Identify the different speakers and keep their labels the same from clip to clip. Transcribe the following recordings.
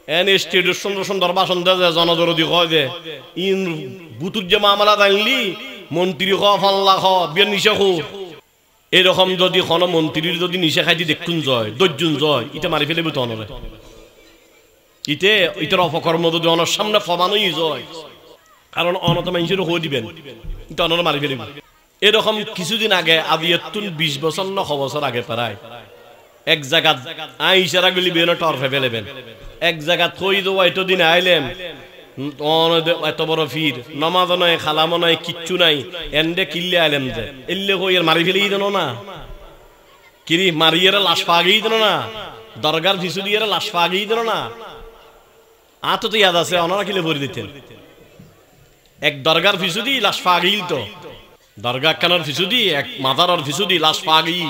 Speaker 1: N স্টেটের সুন্দর সুন্দর ভাষণ দেয় জনদরদি কয় যে ইন বুতুর যে মামলা আনলি মন্ত্রী খ ফাল্লা খ বিয়ের নিশে খো এরকম যদি কোনো মন্ত্রীর যদি নিশে খাইতে দেখুন জয় দর্জন জয় এটা মারি ফেলে বুতো অনরে ইটার অপকর্ম যদি অনর সামনে ফবানোই জয় কারণ অনত মানুষের হয়ে দিবেন এটা অনর মারি ফেলিব এরকম কিছুদিন আগে আদিয়তুন 20 বছর না বছর আগে প্রায় এক জায়গা আইসারা গুলি বেন টরফে ফেলেবেন এক জায়গা থই দেওয়া এতদিন আইলেন এত বড় ফির নমাজ নয় খালামো নয় কিচ্ছু নাই এন্ডে কিল্লে আইলেন যে এল্লে কই এর মারি ফেলেই দেন না কিরি মারিয়ে লাশ পাগেই দেন না দরগার ভিসু দিয়ে লাশ পাগেই দেন না আত তো ইয়াদ আছে ওনারা কিলে ভরে দিতেন এক দরগার ভিসু দি লাশ পাগেই তো দরগা কানার ভিসু দি এক মাদারার ভিসু দি লাশ পাগেই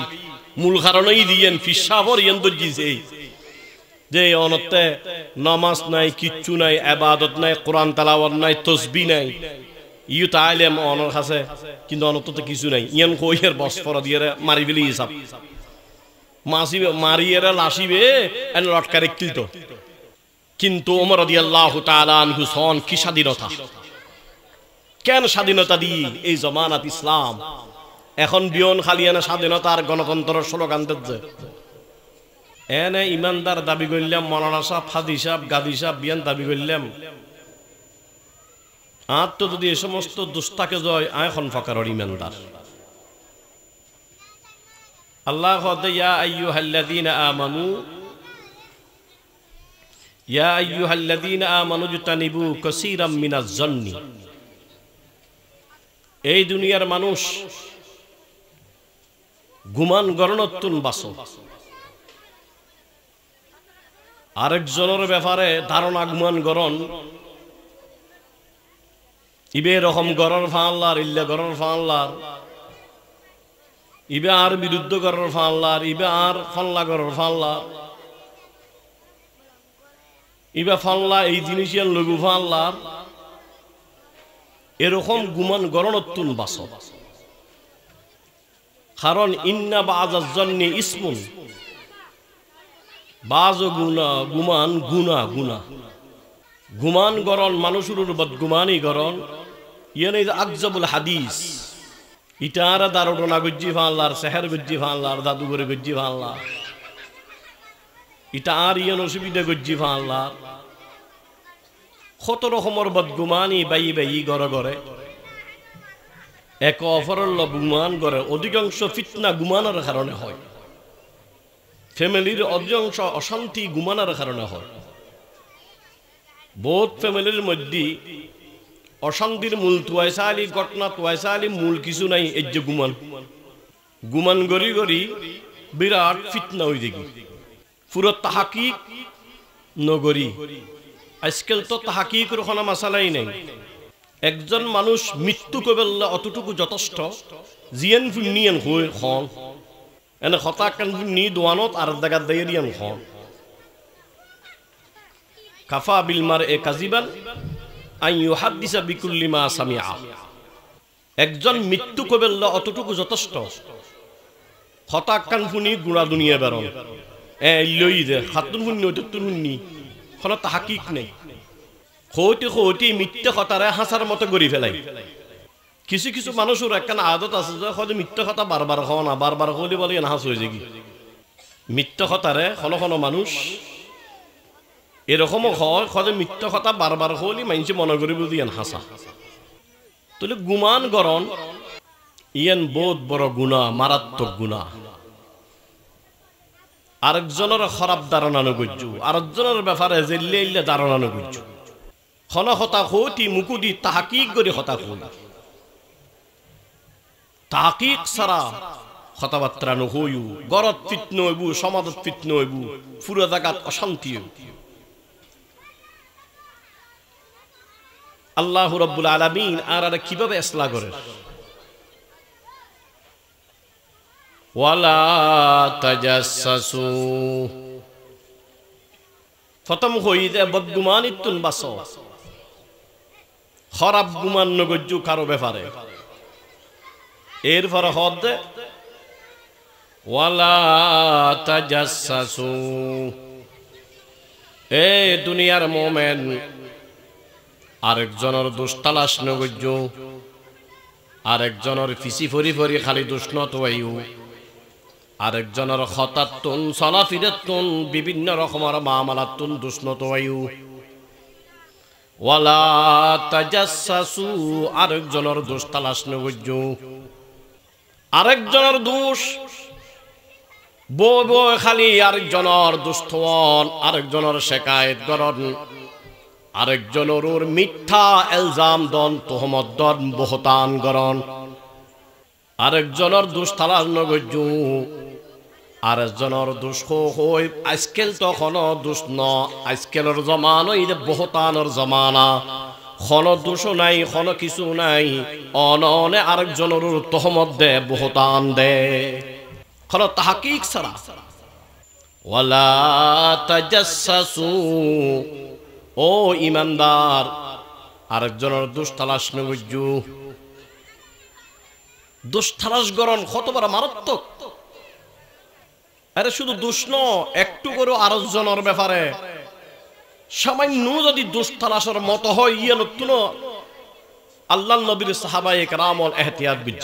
Speaker 1: মূল কারণেই দিয়েন ফিসাবর ইয়েন দর্জিছে যে অনতে নামাজ নাই কিচ্ছু নাই ইবাদত নাই কোরআন তেলাওয়াত নাই তাসবিহ নাই ইউ তাইলেম অনর কাছে কিন্তু অনত তো কিছু নাই ইয়ান কইয়ের বসফর দিয়ে মারি ফেলি হিসাব মাসিবে মারিয়েরা লাসিবে এন লটকারে কিলতো কিন্তু ওমর রাদিয়াল্লাহু তাআলা আনহু সন কি স্বাধীনতা কেন স্বাধীনতা দি এই জামানাত ইসলাম এখন বিয়ন খালিয়ানা স্বাধীনতার গণতন্ত্রের স্লোগান দিচ্ছে এনে ইমানদার দাবি করলাম মৌলানা সাহেব হাদি সাহেব গাদি সাহেব বিয়ান দাবি করলাম আর তো যদি এই সমস্ত দুস্তাকে জয় এখন ফাকারর ইমানদার আল্লাহ কয় ইয়া আইয়ুহাল্লাযীনা আমানু জতানিবু কাসীরাম মিনাজ জন্নি এই দুনিয়ার মানুষ গুমান গরণতুন বাসো আরেকজনের ব্যাপারে ধারণা গুমান গরণ ইবে রকম গরর ফাল্লার ইল্লা গরর ফাল্লার ইবে আর বিরুদ্ধ গরর ফাল্লার ইবে আর ফাল্লা গরর ফাল্লার ইবে ফাল্লা এই জিনিসের লঘু ফাল্লার এরকম গুমান গরণতুন বাসো কারণ ইন্না বাযাজ জন্নি ইসমুন বাজ গুমান গুনা গুনা গুমান গরণ মানুষের বদগুমানি গরণ ইয়ানি আকজাবুল হাদিস ইটারা দারুনা গজ্জি ফাল্লার শহর গজ্জি ফাল্লার দাদুগরে গজ্জি ফাল্লার ইটা আর ইয়ান অসুবিধা গজ্জি ফাল্লার কত রকমের বদগুমানি বাই বাই গড়ে গড়ে এক অফরল গুমান গড়ে অধিকাংশ ফিতনা গুমানের কারণে হয় ফ্যামিলির অধিকাংশ অশান্তি গুমানের কারণে হয় বহুত ফ্যামিলির মধ্যে অশান্তির মূল তোয়াইসালি ঘটনা তোয়াইসালি মূল কিছু নাই এই যে গুমান গুমান গড়ি গড়ি বিরাট ফিতনা হয়ে দেখি পুরো তাহাকিক নগরী আজকাল তো তাহাকিকের কোনো মাসালাই নেই একজন মানুষ মৃত্যু কবেল্লা অতটুকু যথেষ্ট জিয়ান ফুনিয়ান হয়ে হন এনে হতা কান নি দোয়ানত আর জায়গা দিয়ে দিয়ান হন কাফা বিল মারএ কাযিবান আন ইউহাদ্দিসা বিকুল্লি মা সামিআ একজন মৃত্যু কবেল্লা অতটুকু যথেষ্ট হতা কান ফুনি গুড়া দুনিয়া বেরন এ লই দে খাতুন ফুনি অতটুন ফুনি কোনো তাহাকিক নেই হইতে হইতে মিথ্যে কথারে হাসার মতো গড়ি ফেলাই কিছু কিছু মানুষের একখানা আদত আছে যে হয়তো মিথ্যে কথা বারবার হওয়া না বারবার হলে বলে হাস হয়ে যায় মিথ্যে কথারে কোনো কোনো মানুষ এরকমও হয় হয়তো মিথ্যে কথা বারবার হলে মানুষ মনে করি বুঝি ইয়ান হাসা তাহলে গুমান গরণ ইয়ান বহুত বড় গুণা মারাত্মক গুণা আরেকজনের খারাপ ধারণা নগজ্য আরেকজনের ব্যাপারে জেল্লে ইল্লে ধারণা নগজ্য খন হতা হতি মুকুদি তাহাকিক করে হতা হই তাহাকিক সারা কথাবার্তা নহইউ গরত ফিতন হইবু সমাজত ফিতন হইবু পুরো জায়গাত অশান্তি আল্লাহ রাব্বুল আলামিন আর কিভাবে ইসলাহ করে ওয়ালা তাজাসসু প্রথম হইদে বদগুমানিতুন বাসো খারাপ গুমান নগজ্জু কারো ব্যাপারে এরপর হদ ওয়ালা তাজাসসু এ দুনিয়ার মোমেন আরেকজনের দোষ তালাশ নগজ্য আরেকজনের ফিসি ফরি ফরি খালি দোষ নতোয়াইও আরেকজনের হতাত্তুন চলাফিরাতুন বিভিন্ন রকমের মামলাতুন দোষ নতোয়াইও ওয়ালা তাজাসসু আরেকজনের দোষ তালাশ নগজ্য আরেকজনের দোষ বো খালি আরেকজনের দুস্থন আরেকজনের শেকায়েত করন আরেকজনের মিথ্যা ইলজাম দন তোহমত দন বহতান করন আরেকজনের দোষ তালাশ নগজ্য আরেকজনের দোষ হই আজকাল তখন দোষ ন আজকালের জমানো এই বহতানের জমানা খন দোষও নাই খন কিছু নাই অননে আরেকজনের তোহমত দে বহতান দে খন তাহকিক ছাড়া ওয়ালা তাজাসসু ও ইমানদার আরেকজনের দোষ তালাশ নগজ্য দোষ তালাশ গরণ কত বড় মারাত্মক আরে শুধু দোষ ন একটু করে আরেকজনের ব্যাপারে সামান্য যদি দোষ তালাশের মত হয় ইয়ে নতুন আল্লাহর নবীর সাহাবায়ে কেরামল এহতিয়াত বিজ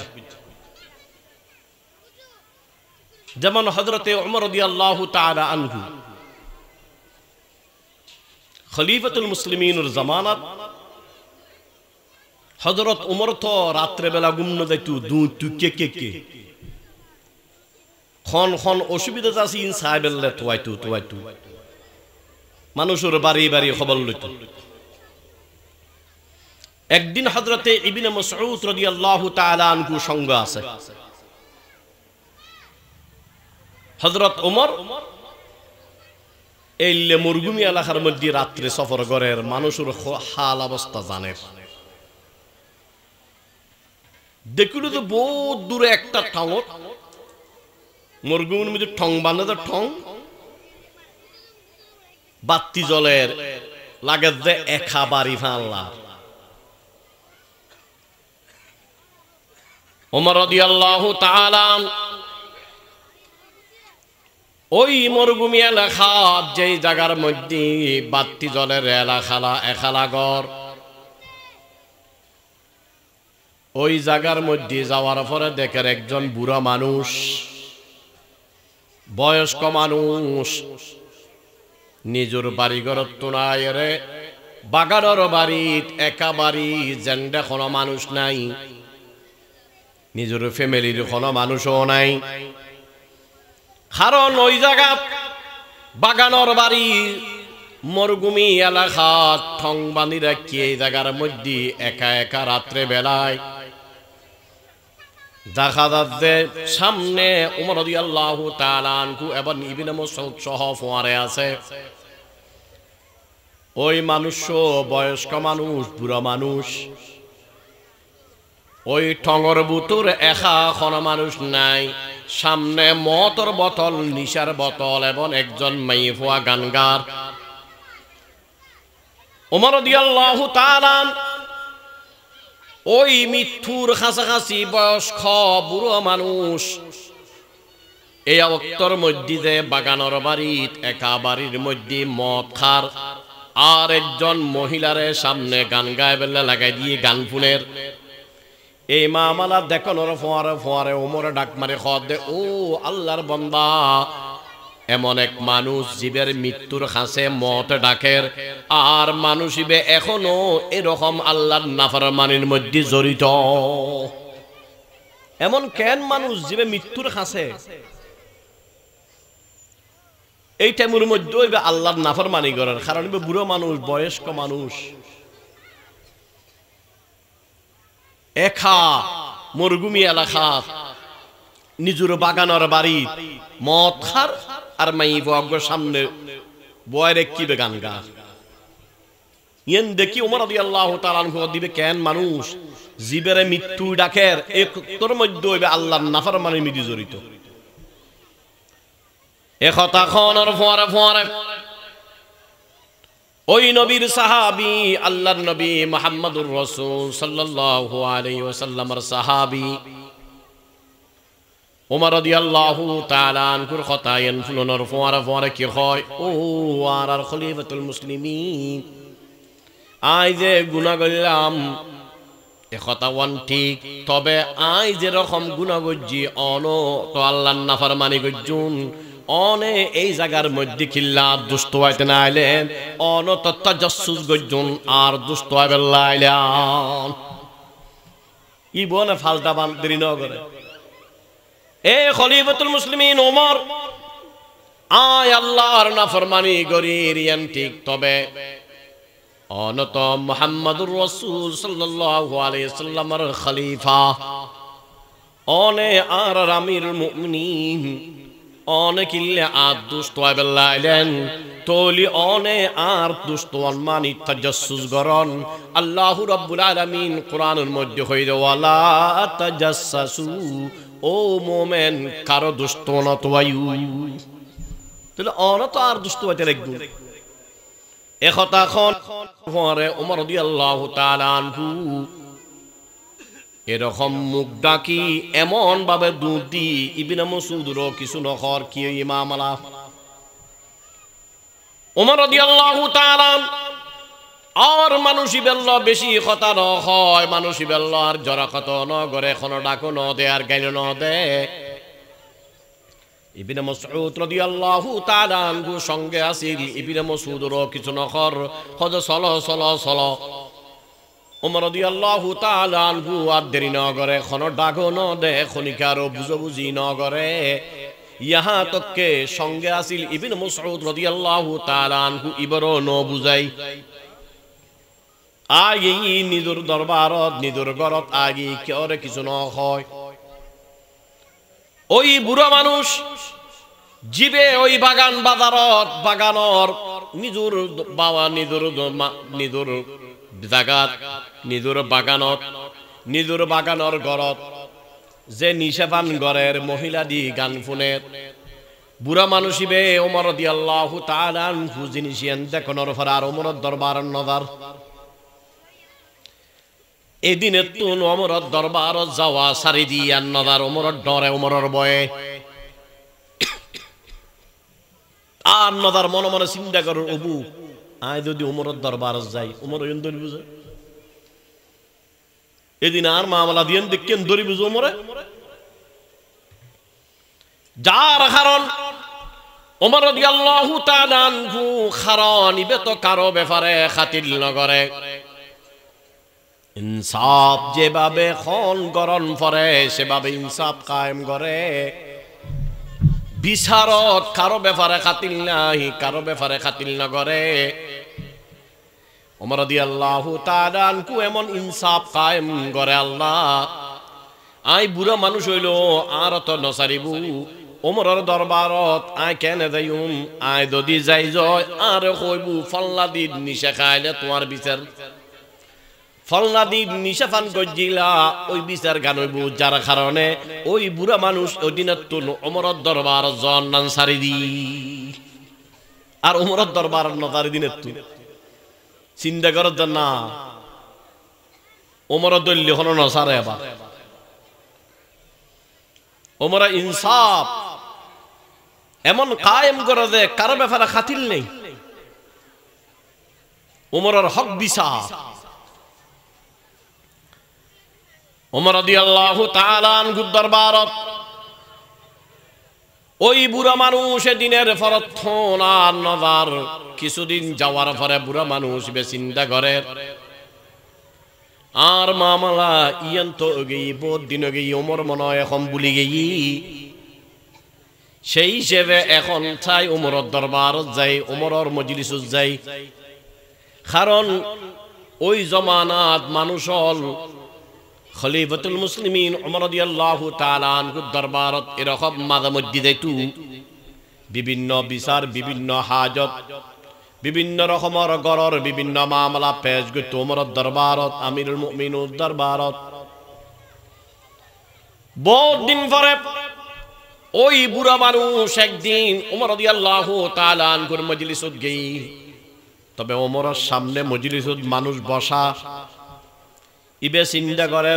Speaker 1: যেমন হযরতে ওমর রাদিয়াল্লাহু তাআলা আনহু খলিফাতুল মুসলিমিনের জামানাত হযরত ওমর তো রাত্রে বেলা ঘুমনো যাইতো দু কে খন খন অসুবিধা আছে ইন সাহেবেল্লে তোয়াইতো মানুষের বাড়ি বাড়ি খবর লইত একদিন হযরতে ইবনে মাসউদ রাদিয়াল্লাহু তাআলা আনহু সঙ্গ আছে হযরত ওমর এইলে মরুভূমি এলাকার মধ্যে রাত্রে সফর করের মানুষের হাল অবস্থা জানে দেখিল তো বহুত দূরে একটা ঠং মরুভূমির মধ্যে ঠং বাঁধে ঠং বাতি জলের লাগে যে একা বাড়ি ফাল্লা ওমর রাদিয়াল্লাহু তাআলা ওই মরুভূমি এলাকা যেই জায়গার মধ্যে বাতি জলের এখালা ঘর ওই জায়গার মধ্যে যাওয়ার পরে দেখেন একজন বুড়া মানুষ বয়স্ক মানুষ নিজের বাড়িঘর তো নাই রে বাগানের বাড়িত একা বাড়ি জেন্ডে কোনো মানুষ নাই নিজের ফ্যামিলির কোনো মানুষও নাই কারণ ওই জায়গা বাগানের বাড়ি মরুভূমি এলাকা ঠং বাঁধি রাখি এই জায়গার মধ্যে একা একা রাত্রে বেলায় দেখা যাচ্ছে সামনে ওমর রাদিয়াল্লাহু তাআলা আনহু এবং ইবনে মাসউদ সহ ফোয়ারে আছে ওই মানুষ বয়স্ক মানুষ বুড়া মানুষ ওই ঠঙর বুতুর একা কোনো মানুষ নাই সামনে মতর বোতল নিশার বোতল এবং একজন মাইফুয়া গানগার ওমর রাদিয়াল্লাহু তাআলা ওই মৃত্যুর কাছাকাছি বয়স্ক বুড়ো মানুষ এই অবস্থার মধ্যে যে বাগানের বাড়িত একা বাড়ির মধ্যে মদ খার আর একজন মহিলারে সামনে গান গায় বেলা লাগাই দিয়ে গান ফুনের এই মামালা দেখানোর ফোয়ারে ফোয়ারে ওমরে ডাক মারে খদ দে ও আল্লাহর বান্দা এমন এক মানুষ জীবের মৃত্যুর কাছে মত ডাকের আর মানুষ ইবে এখনো এরকম আল্লাহর নাফরমানির মধ্যে জড়িত এমন কেন মানুষ জীবে মৃত্যুর কাছে এই টাইমের মধ্যে ইবে আল্লাহর নাফরমানি করার কারণ ইবে বুড়ো মানুষ বয়স্ক মানুষ একা মরুভূমি এলাকা নিজের বাগানের বাড়ি মদ খার আর মাইফ সামনে বয়ের কিবে গান গা ইয়েন দেখি ওমর রাদিয়াল্লাহু তাআলা আনহু দিবে কেন মানুষ জীবের মৃত্যু ডাকের একটর মধ্যে হইবে আল্লাহর নাফরমানির মধ্যে জড়িত এ কথা খনর ফোয়ারে ফোয়ারে ওই নবীর সাহাবী আল্লাহর নবী মুহাম্মদুর রাসূল সাল্লাল্লাহু আলাইহি ওয়াসাল্লামের সাহাবী ওমর রাদিয়াল্লাহু তাআলা আনহুর কথা এন ফুলনর ফোয়ারা কি হয় ও আর খলিফাতুল মুসলিমিন আই যে গুনাহ করলাম এ কথা ওয়ান ঠিক, তবে আই যে রকম গুনাহ করছি অন তো আল্লাহর নাফরমানি করছুন অনে এই জায়গার মধ্যে কিল্লা দুষ্ট হইতে না আইলেন অন তো তাজাসসুস করছুন আর দুষ্ট হইবে লাইলাম ই বনে ফালতা বান্দরি ন করে এ খলিফাতুল মুসলিমিন ওমর আয় আল্লাহর নাফরমানি করি রিয়ান ঠিক, তবে অনত মুহাম্মদুর রাসূল সাল্লাল্লাহু আলাইহি সাল্লামের খলিফা অনে আর আমিরুল মুমিনিন অনে কিল্লে আর দুষ্ট হইবে লাইলেন তোলি অনে আর দুষ্ট মানি তাজাসসুস করন আল্লাহু রাব্বুল আলামিন কোরআনের মধ্যে কইরে ওয়ালা তাজাসসু ও মোমেন কারো দুষ্ট না তোয়ায়ু তাহলে অনত আর দুষ্ট হইতে লাগবে এ কথা খন পরে ওমর রাদিয়াল্লাহু তাআলা আনহু এরকম মুখ ডাকি এমন ভাবে দুধ দি ইবনে মাসউদের কিছু নখর কি ইমাম আলা ওমর রাদিয়াল্লাহু তাআলা আর মানুষই বেল্ল বেশি কথা ন হয় মানুষই বেল্ল আর জরা কত ন করে কোনো ডাকো ন দে আর গাইল ন দে ইবনে মাসউদ রাদিয়াল্লাহু তাআলা আনহু সঙ্গে আছিল ইবনে মাসউদের কিছু নখর হজ সলো ওমর রাদিয়াল্লাহু তাআলা আনহু আর দেরি ন করে কোনো ডাকো ন দে খনিকারও বুঝি ন করে ইহা তককে সঙ্গে আছিল ইবনে মাসউদ রাদিয়াল্লাহু তাআলা আনহু ইবরো ন বুঝাই আগে নিদুর দরবারত নিদুর গরত আগে কেউরে কিছু ন হয় ওই বুড়া মানুষ জিবে ওই বাগান বাজারত বাগানর নিজুর বাবা নিদুর জাগাত নিদুর বাগানর গরত যে নিশাপান গরের মহিলা দি গান ফুনের বুড়া মানুষিবে ওমর রাদিয়াল্লাহু তাআলা আনহু জিনিসিয়ান দেখনর ফরার ওমর দরবার নদার এদিনে তুন ওমর দরবার যাওয়া সারি দিয়ান নদার ওমর ডরে ওমরের বয়ে আর নদার মনে মনে চিন্তা কর অবু আয় যদি ওমর দরবার যাই ওমর দরি বুঝে এদিন আর মামলা দিয়েন দেখেন দরি বুঝে ওমরে যার কারণ ওমর রাদিয়াল্লাহু তাআলা আনহু খারণ ইবে তো কারো ব্যাপারে খাতির নগরে ইনসাফ যেভাবে খন গরণ পরে সেভাবে ইনসাফ কায়েম করে বিচারত কারো ব্যাপারে খাতির নাই কারো ব্যাপারে খাতির না করে ওমর রাদিয়াল্লাহু তাআলা আনহু এমন ইনসাফ কায়েম করে আল্লাহ আই বুড়া মানুষ হইল আর তো নসারিবু ওমরের দরবারত আই কেনে যাইম আই যদি যাই জয় আর কইবু ফল্লা দিন নিশা খাইলে তোমার বিচার ফলনা দিন নিশাফান গজিলা ওই বিচার গান হইব যার কারণে ওই বুড়া মানুষ ওই দিনের তুন ওমরের দরবার জন্নান সারি দি আর ওমরের দরবার নজারি দিনের তুন চিন্তা করার জন্য ওমরের দল্য হলো নসারে এবার ওমরা ইনসাফ এমন কায়েম করে যে কারো ব্যাপারে খাতির নেই ওমরের হক বিচার ওমর রাদিয়াল্লাহু তাআলা আনহুর দরবারত ওই বুড়া মানুষ দিনের ফরথন আর নজার কিছুদিন যাওয়ার পরে বুড়া মানুষ বে চিন্তা করে আর মামলা ইয়ান তো গেই বহুত দিন গেই ওমর মনে এখন ভুলি গেই সেই হিসেবে এখন চাই ওমরের দরবারত যাই ওমরের মজলিসত যাই কারণ ওই জমানাত মানুষ হল খলিফাতুল মুসলিমিন ওমর রাদিয়াল্লাহু তাআলা আনহুর দরবারত এরকম মাঝে মধ্যে যাইতু বিভিন্ন বিচার বিভিন্ন হাজত বিভিন্ন রকমের গরর বিভিন্ন মামলা পেশ করত ওমরের দরবারত আমিরুল মুমিনুর দরবারত বহুত দিন পরে ওই বুড়া মানুষ একদিন ওমর রাদিয়াল্লাহু তাআলা আনহুর মজলিসত গই তবে ওমরের সামনে মজলিসত মানুষ বসা ইবে চিন্তা করে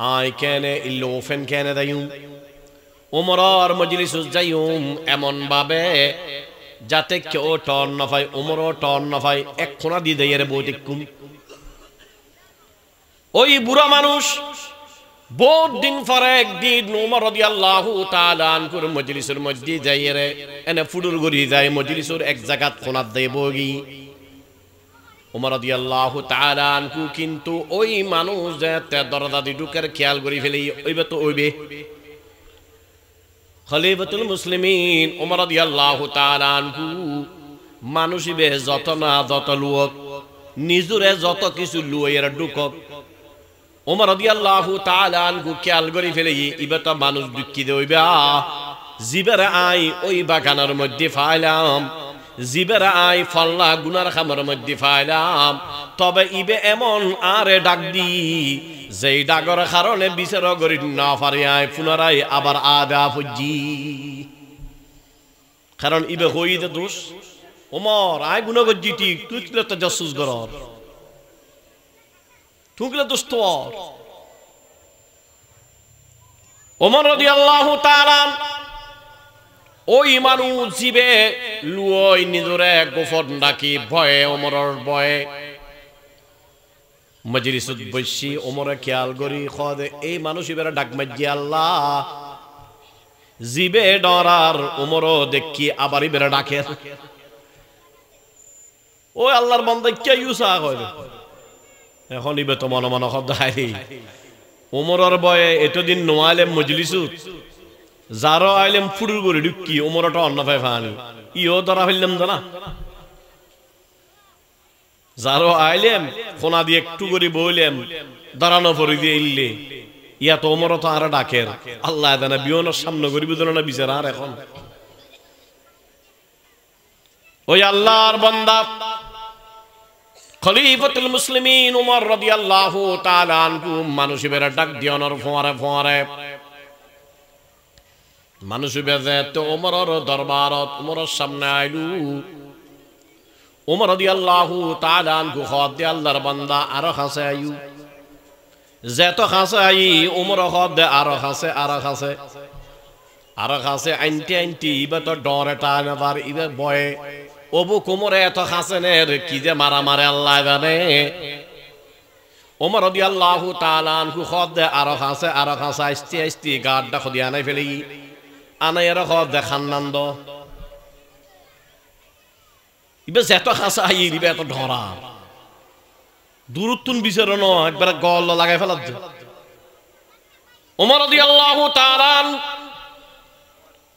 Speaker 1: আই কেনে ইল্লো ওফেন কেনে দায়ু উমরর মজলিসে যাইম এমন ভাবে যাতে কেউ টন না পায়, উমরও টন না পায়, এক কোনা দিয়ে দেয় রে বই দেখুন। ওই বুড়া মানুষ বহুত দিন পরে একদিন উমর রাদিয়াল্লাহু তাআলা আনহুর মজলিসের মধ্যে যাই রে এনে ফুডুর গড়ি যায় মজলিসের এক জায়গাত কোনাত দেয় বগি। উমর রাদিয়াল্লাহু তাআলা আনহু কিন্তু ওই মানুষ যে দরজা দি ঢুকার খেয়াল করি ফেলি ওইবে তো ওইবে খলিফাতুল মুসলিমিন উমর রাদিয়াল্লাহু তাআলা আনহু মানুষিবে যত না যত লুক নিজুরে যত কিছু লুয়ের ঢুকক উমর রাদিয়াল্লাহু তাআলা আনহু খেয়াল করি ফেলি ইবে তো মানুষ দুঃখী দেইবা জিবের আই ওই বাগানের মধ্যে ফাইলাম, জিবের আই ফল্লা গুনার খামের মধ্যে ফাইলাম, তবে ইবে এমন আরে ডাক দি যেই ডাগর কারণে বিচার করি না পারি আয় পুনরায় আবার আদা ফুজি, কারণ ইবে হইতে দোষ ওমর আয় গুণ গজ্জি ঠিক তুই কিলে তো জাসুস গরর তুই দোষ তোর। ওমর রাদিয়াল্লাহু তাআলা ওই মানুষ জিবে লুই নিজরে গোফর ডাকি ভয়ে ওমরের ভয়ে মজলিসত বসি ওমরে খেয়াল করি খদে এই মানুষ ইবেরা ডাক মাজি আল্লাহ জিবে ডরার ওমরও দেখি আবার ইবেরা ডাকে ওই আল্লাহর বান্দা কে ইউসা কইবে এখন ইবে তো মনে মনে শব্দ হাই ওমরের ভয়ে এতদিন নোয়ালে মজলিসত যারো আইলেম ফুডুর করে ঢুকি ওমরটা অন্য পায় ফানি ইও ধরা ফেললাম জানা যারো আইলেম ফোনা দিয়ে একটু করে বইলেম দাঁড়ানো পরে দিয়ে ইল্লে ইয়া তো ওমর তো আর ডাকের আল্লাহ জানে বিয়নের সামনে গরিব না বিচার আর এখন ওই আল্লাহর বান্দা খলিফাতুল মুসলিমিন উমর রাদিয়াল্লাহু তাআলা আনহু মানুষের ডাক দিওনর ফোয়ারে ফোয়ারে মানুষ বেজে তো ওমরের দরবারত ওমরের সামনে আইলু ওমর রাদিয়াল্লাহু তাআলা আনহু খদ আল্লাহর বান্দা আর খাসে আইউ যেত খাসে আই ওমর খদ আর খাসে আনটি আনটি ইবে তো ডরে টান আবার ইবে বয়ে ওবু কোমরে এত খাসেনের কি যে মারা মারে আল্লাহ জানে। ওমর রাদিয়াল্লাহু তাআলা আনহু খদ আর খাসে আস্তে আস্তে গাড়টা খদিয়া নাই ফেলি আনাইয়ার খদ দেখান নন্দ ইবে যেত খাসা ইবে এত ধরা দূরত্বন বিচার ন একবার গল লাগাই ফেলা ওমর রাদিয়াল্লাহু তাআলা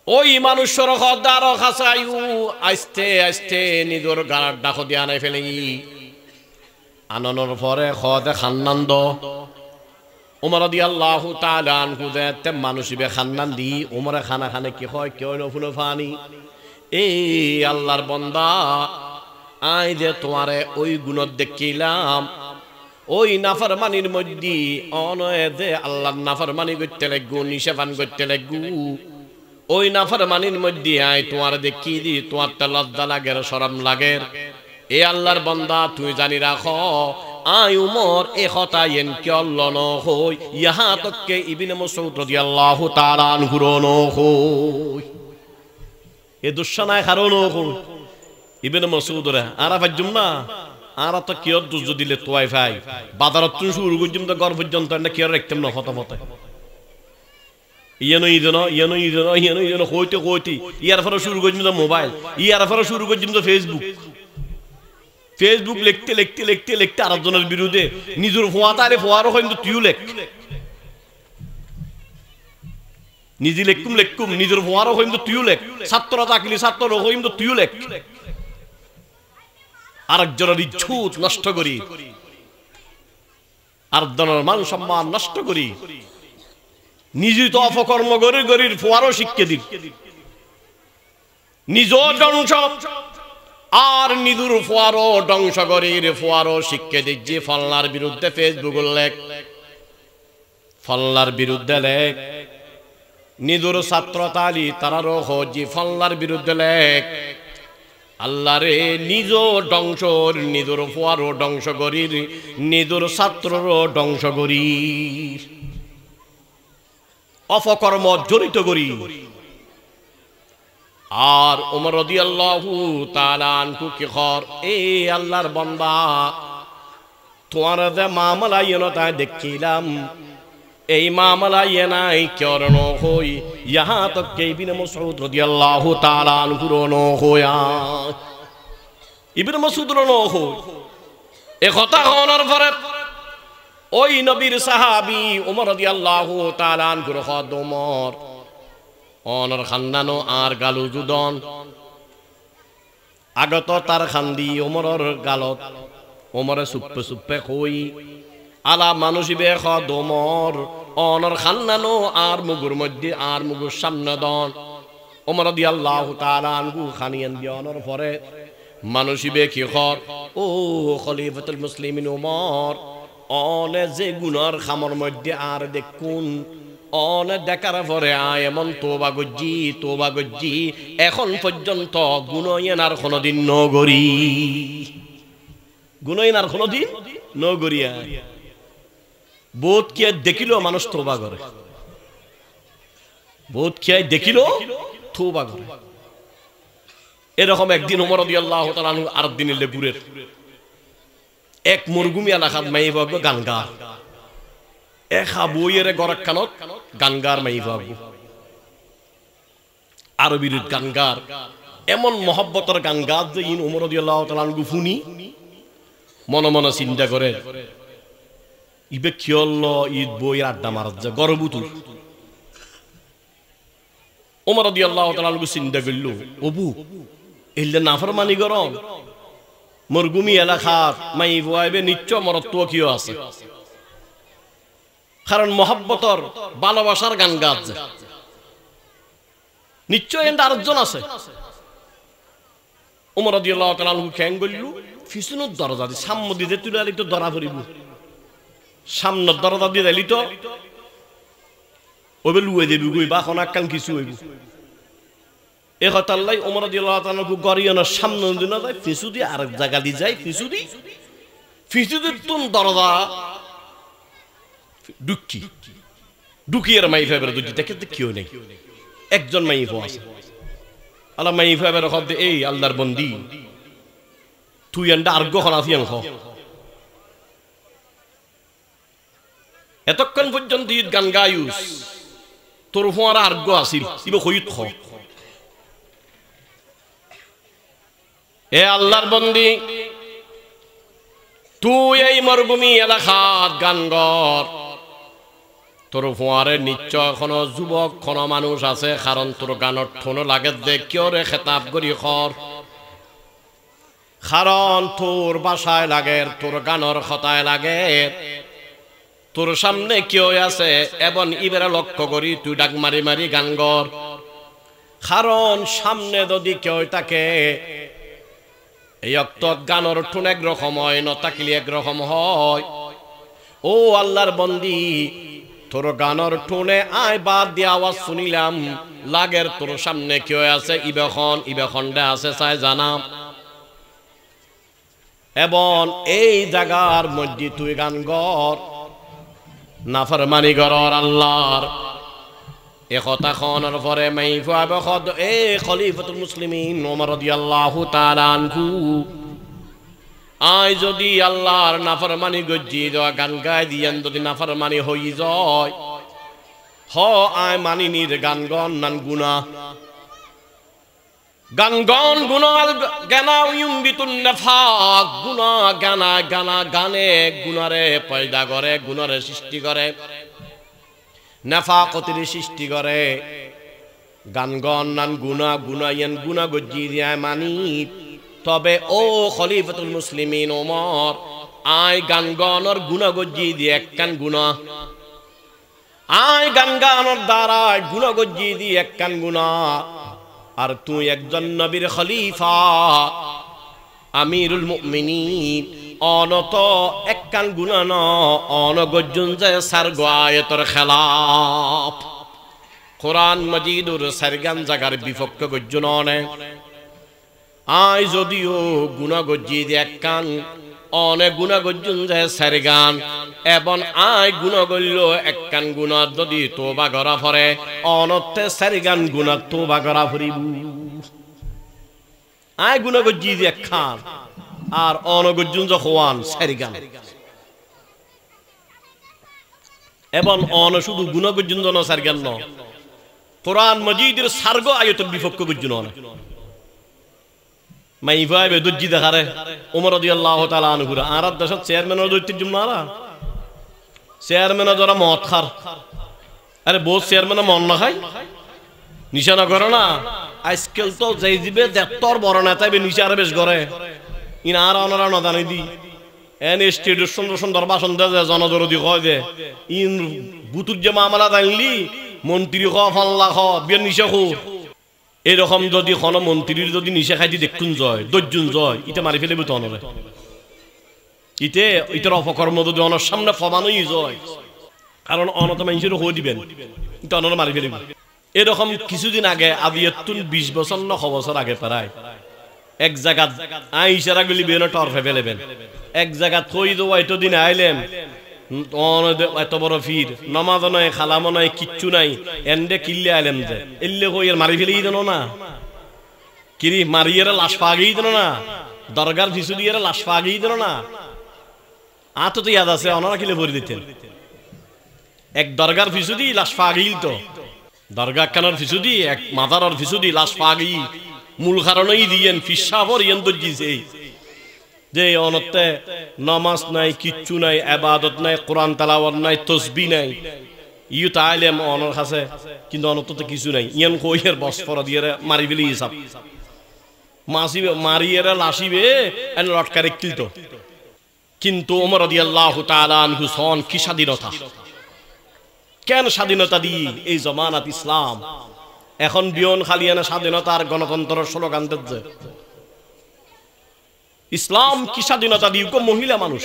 Speaker 1: ওই মানুষের খদ আর খাসাইউ আস্তে আস্তে নিজের গাড় ডাক দিয়া নাই ফেলি আননের পরে খদ খান্নান্দ ওমর রাদিয়াল্লাহু তাআলা আনহু যে মানুষিবে খান্নান দি ওমরে খানা খানে কি হয় কেউ নফুনো ফানি এই আল্লাহর বান্দা আই যে তোমারে ওই গুণত দেখিলাম ওই নাফরমানির মধ্যে অনয়ে যে আল্লাহর নাফরমানি করতে লাগু নিশেফান করতে লাগু ওই নাফরমানির মধ্যে আই তোমার দেখি দি তোমার তো লজ্জা লাগে শরম লাগে এ আল্লাহর বান্দা তুই জানি রাখো আই উমর এ কথা এন কে আল্লাহ ন হই ইহা তককে ইবনে মাসউদ রাদিয়াল্লাহু তাআলা আনহু ন হই এ দুশনায় কারণ হই ইবনে মাসউদ রে আরা ফাজুম না আরা তো কিয়র দুজ দিলে তোয়াই ভাই বাজারত তুই শুরু করছিম তো গর পর্যন্ত না কিয়র রাখতাম না হতা মতে ইয়েনো হইতে ইয়ার ফলে শুরু করছিম তো মোবাইল ইয়ার ফলে শুরু করছিম তো ফেসবুক লিখতে আরেকজনের বিরুদ্ধে নিজের ফোয়াতারে ফোয়ারও কিন্তু তুইও লেখ নিজে লেখকুম নিজের ফোয়ারও কিন্তু তুইও লেখ ছাত্ররা চাকরি ছাত্র কিন্তু তুইও লেখ আরেকজনের ইজ্জত নষ্ট করি আরেকজনের মান সম্মান নষ্ট করি নিজে তো অপকর্ম করে গরির ফোয়ারও শিক্ষা দিই নিজ ধ্বংস আর নিদুর ফোয়ারো ধ্বংস গরির ফোয়ারো শিক্ষা দিচ্ছি ফল্লার বিরুদ্ধে ফেসবুক লেখ ফল্লার বিরুদ্ধে লেখ নিদুর ছাত্র তালি তারারও হজি ফল্লার বিরুদ্ধে লেখ আল্লাহ রে নিজ ধ্বংসর নিদুর ফোয়ারো ধ্বংস গরির নিদুর ছাত্ররও ধ্বংস গরির অপকর্ম জড়িত করি। আর ওমর রাদিয়াল্লাহু তাআলা আনহু কি কর, এ আল্লাহর বান্দা তোমার যে মামলা ইয়েনতা দেখিলাম, এই মামলা ইয়েনাই কেন হই ইহা তো ইবনে মাসউদ রাদিয়াল্লাহু তাআলা আনহু রনো হয়া, ইবনে মাসউদ রনো হই। এ কথা হওয়ার পরে ওই নবীর সাহাবী ওমর রাদিয়াল্লাহু তাআলা আনহু রহদ ওমর অনর খান্দানো আর গালু জুদন আগত তার খান্দি ওমরর গালত ওমরে সুপ্পে সুপ্পে কই আলা মানুষিবে খদ ওমর অনর খান্দানো আর মুগুর মধ্যে আর মুগুর সামনে দন ওমর রাদিয়াল্লাহু তাআলা আনহু খানিয়ান দিয়নর পরে মানুষিবে কি খর, ও খলিফাতুল মুসলিমিন ওমর অনে যে গুনার খামর মধ্যে আর দেখুন অনে দেখার পরে আয় এমন তোবা গজ্জি এখন পর্যন্ত গুণয়ন আর কোনদিন নগরী, গুণয়ন আর কোনদিন নগরিয়া বোধ কে দেখিল মানুষ তোবা করে, বোধ কে দেখিল তোবা করে। এরকম একদিন ওমর রাদিয়াল্লাহু তাআলা আনহু আর দিন লেপুরের এক মরুভূমি এলাকাত মাই ভাগ গানগা এখা বইয়ের গরকানত গানগার মাই ভাগ আরবির গানগার এমন মহব্বতের গানগার যে ইন ওমর রাদিয়াল্লাহু তাআলা আনহু ফুনি মনে মনে চিন্তা করে ইবে কিয়ল ঈদ বইয়ের আড্ডা মারাত যা গর্বতুর। ওমর রাদিয়াল্লাহু তাআলা আনহু চিন্তা করল, ওবু এলে নাফরমানি গরম মরুভূমি এলাকার মাই ভাইবে নিশ্চয় মরত্ব কিও আছে, কারণ মহব্বতর ভালোবাসার গান গাছ নিশ্চয় এন্ড আরেকজন আছে। ওমর রাদিয়াল্লাহু তাআলা আনহু কেন গইল ফিসুনুর দরজা দি সামনে দিতে তুই আর একটু ধরা পড়িব, সামনের দরজা দিয়ে দিলি তো ওবে লুয়ে দেবি গই বা কোন কান কিছু হইব। এ কথাল্লাই ওমর রাদিয়াল্লাহু তাআলা আনহু গরিয়নের সামনে দিন যায় ফিসু দি আরেক জায়গা দি যায় ফিসু দি তুন দরজা ঢুকিয়ে মাই ফাইবার দুটি দেখে কেউ নেই, একজন মাইফ আছে। আল্লাহ মাই ফাইবার শব্দে এই আল্লাহর বন্দি তুই এন্ডা আর্গ খনাফি অংশ এতক্ষণ পর্যন্ত ঈদ গান গায়ুস তোর ফোয়ারা আর্গ আসিল ইবে হইত খ এ আল্লাহর বন্দি তুই এই মরুভূমি এলাকাত গান গর তোর ফোয়ারে নিশ্চয় কোন যুবক কোন মানুষ আছে, কারণ তোর গানত ঠোন লাগে দেখ কিয় রে খেতাব করি খর, কারণ তোর বাসায় লাগে তোর গানর খতায় লাগে তোর সামনে কেউ আছে এবং ইবেরা লক্ষ্য করি তুই ডাক মারি মারি গান গর, কারণ সামনে যদি কেউ তাকে এই অক্ত গানর ঠোন একরকম হয় ন তাকিলি একরকম হয়। ও আল্লাহর বন্দি তোর গানর ঠোনে আয় বাদ দিয়ে আওয়াজ শুনিলাম লাগের তোর সামনে কেউ আছে ইবেখন্ডে আছে চাই জানাম, এবং এই জায়গার মধ্যে তুই গান গর নাফরমানি গরর আল্লাহর। এ কথা খনার পরে মাইফু আবখদ এ খলিফাতুল মুসলিমিন ওমর রাদিয়াল্লাহু তাআলা আনহু আই যদি আল্লাহর নাফরমানি গজ্জি দেওয়া গান গাই দিয়েন যদি নাফরমানি হই যায় হ আয় মানিনির গান গন নান গুনা গান গন গুনা গানা ইউমবিতুন নাফাক গুনা গানা গানা গানে গুনারে পয়দা করে গুনারে সৃষ্টি করে নাফাকতির সৃষ্টি করে। গান গন নান গুনা গুনায়েন গুনা গজ্জি দিয়া মানি, তবে ও খলিফাতুল মুসলিমিন ওমর আয় গান গনর গুনা গজ্জি দিয়ে একখান গুনা আয় গান গানর দ্বারায় গুনা গজ্জি দিয়ে একখান গুনা, আর তুই একজন নবীর খলিফা আমিরুল মুমিনিন অনত একখান গুনা ন অনগজ্জুন যে সারগো আয়াতের খেলাফ কোরআন মাজিদুর সারগান জাগার বিপক্ষ গজ্জুন অনে আয় যদিও গুনা গজ্জি দিয়ে একখান অনেক গুনা গজ্জুন যে সারগান এবং আয় গুণা করল একখান গুণা যদি তোবা করা পরে অনর্থে চারিগান গুণা তোবা করা ফুরিব আয় গুণা করছি যে একখান আর অনগর্জুন যখন চারিগান এবং অন শুধু গুণা গর্জুন জন চারিগান ন কোরআন মজিদের সার্গ আয়তের বিপক্ষ গর্জুন অনেক মাই ভাইবে দজ্জি দেখারে ওমর রাদিয়াল্লাহু তাআলা আনহু আর দেশত চেয়ারম্যানের দৈত্যের জন্য না চেয়ারম্যান যারা মদ খার আরে বহুত চেয়ারম্যান মন না খায় নিশা না করে না আজকাল তো যাই দিবে দেড় বড় নেতাই নিশা আরে বেশ করে ইনা আর ওনারা না জানি দি এন স্টেটের সুন্দর সুন্দর ভাষণ দেয় জনদরদি কয় দে ইন বুতুর যে মামলা জানলি মন্ত্রী খ ফাল্লা খ বিয়ে নিশা খো এরকম যদি কোন মন্ত্রীর যদি নিশা খাইতে দেখুন জয় দর্জুন জয় এটা মারি ফেলে তো অনরে ইটার অপকর্ম যদি অনার সামনে ফবানোই জয় কারণ অনত মানুষের হয়ে দিবেন এটা অনরে মারি ফেলিব এরকম কিছুদিন আগে আদি 20 বছর 9 বছর আগে প্রায় এক জায়গা আইসারা গুলি বেন টরফে ফেলেবেন এক জায়গা থই দেওয়া এত দিন আইলেন এত বড় ফির নমাজ নাই খালাম নাই কিচ্ছু নাই এন্ডে কিল্লে আইলেন যে এল্লে কই এর মারি ফেলেই দেন না কিরি মারিয়ের লাশ পাগেই দেন না দরগার ফিসু দিয়ে লাশ পাগেই দেন না আত তো ইয়াদ আছে ওনারা কিলে ভরে দিতেন এক দরগার ফিসু দি লাশ পাগেই তো দরগা কানার ফিসু দি এক মাদারর ফিসু দি লাশ পাগেই মূল কারণেই দিয়েন ফিসাবর ইয়েন দর্জিছে যে অনতে নামাজ নাই কিচ্ছু নাই ইবাদত নাই কোরআন তেলাওয়াত নাই তাসবিহ নাই ইউ তাইলেম অনর কাছে কিন্তু অনতে কিছু নাই ইয়ান কইয়ের বসফর দিয়ে মারি ফেলি হিসাব মাসিবে মারিয়েরা লাসিবে এন লটকারে কিলতো কিন্তু ওমর রাদিয়াল্লাহু তাআলা আনহু সন কি স্বাধীনতা কেন স্বাধীনতা দি এই জামানাত ইসলাম এখন বিয়ন খালিয়ানা স্বাধীনতার গণতন্ত্রের স্লোগান দিচ্ছে ইসলাম কি স্বাধীনতা দিউক মহিলা মানুষ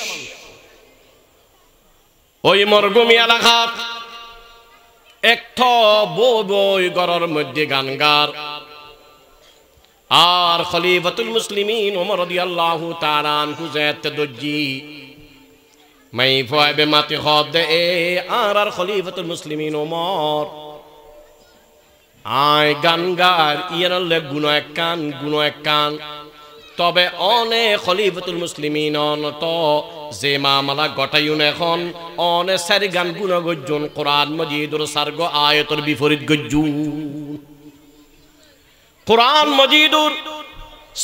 Speaker 1: ওই মরুভূমি এলাকা একটা বই ঘরের মধ্যে গানগার আর খলিফাতুল মুসলিমিন ওমর রাদিয়াল্লাহু তাআলা আনহু জাত দজ্জি মাই ফাইবে মাতি খদ এ আর খলিফাতুল মুসলিমিন ওমর আয় গানগার ইয়ানলে গুণ এক কান তবে অনে খলিফাতুল মুসলিমিন অনত যে মামলা গটাইউন এখন অনে সারি গান গুণ গজ্জন কোরআন মজিদুর সার্গ আয়াতের বিপরীত গজ্জুন কোরআন মজিদুর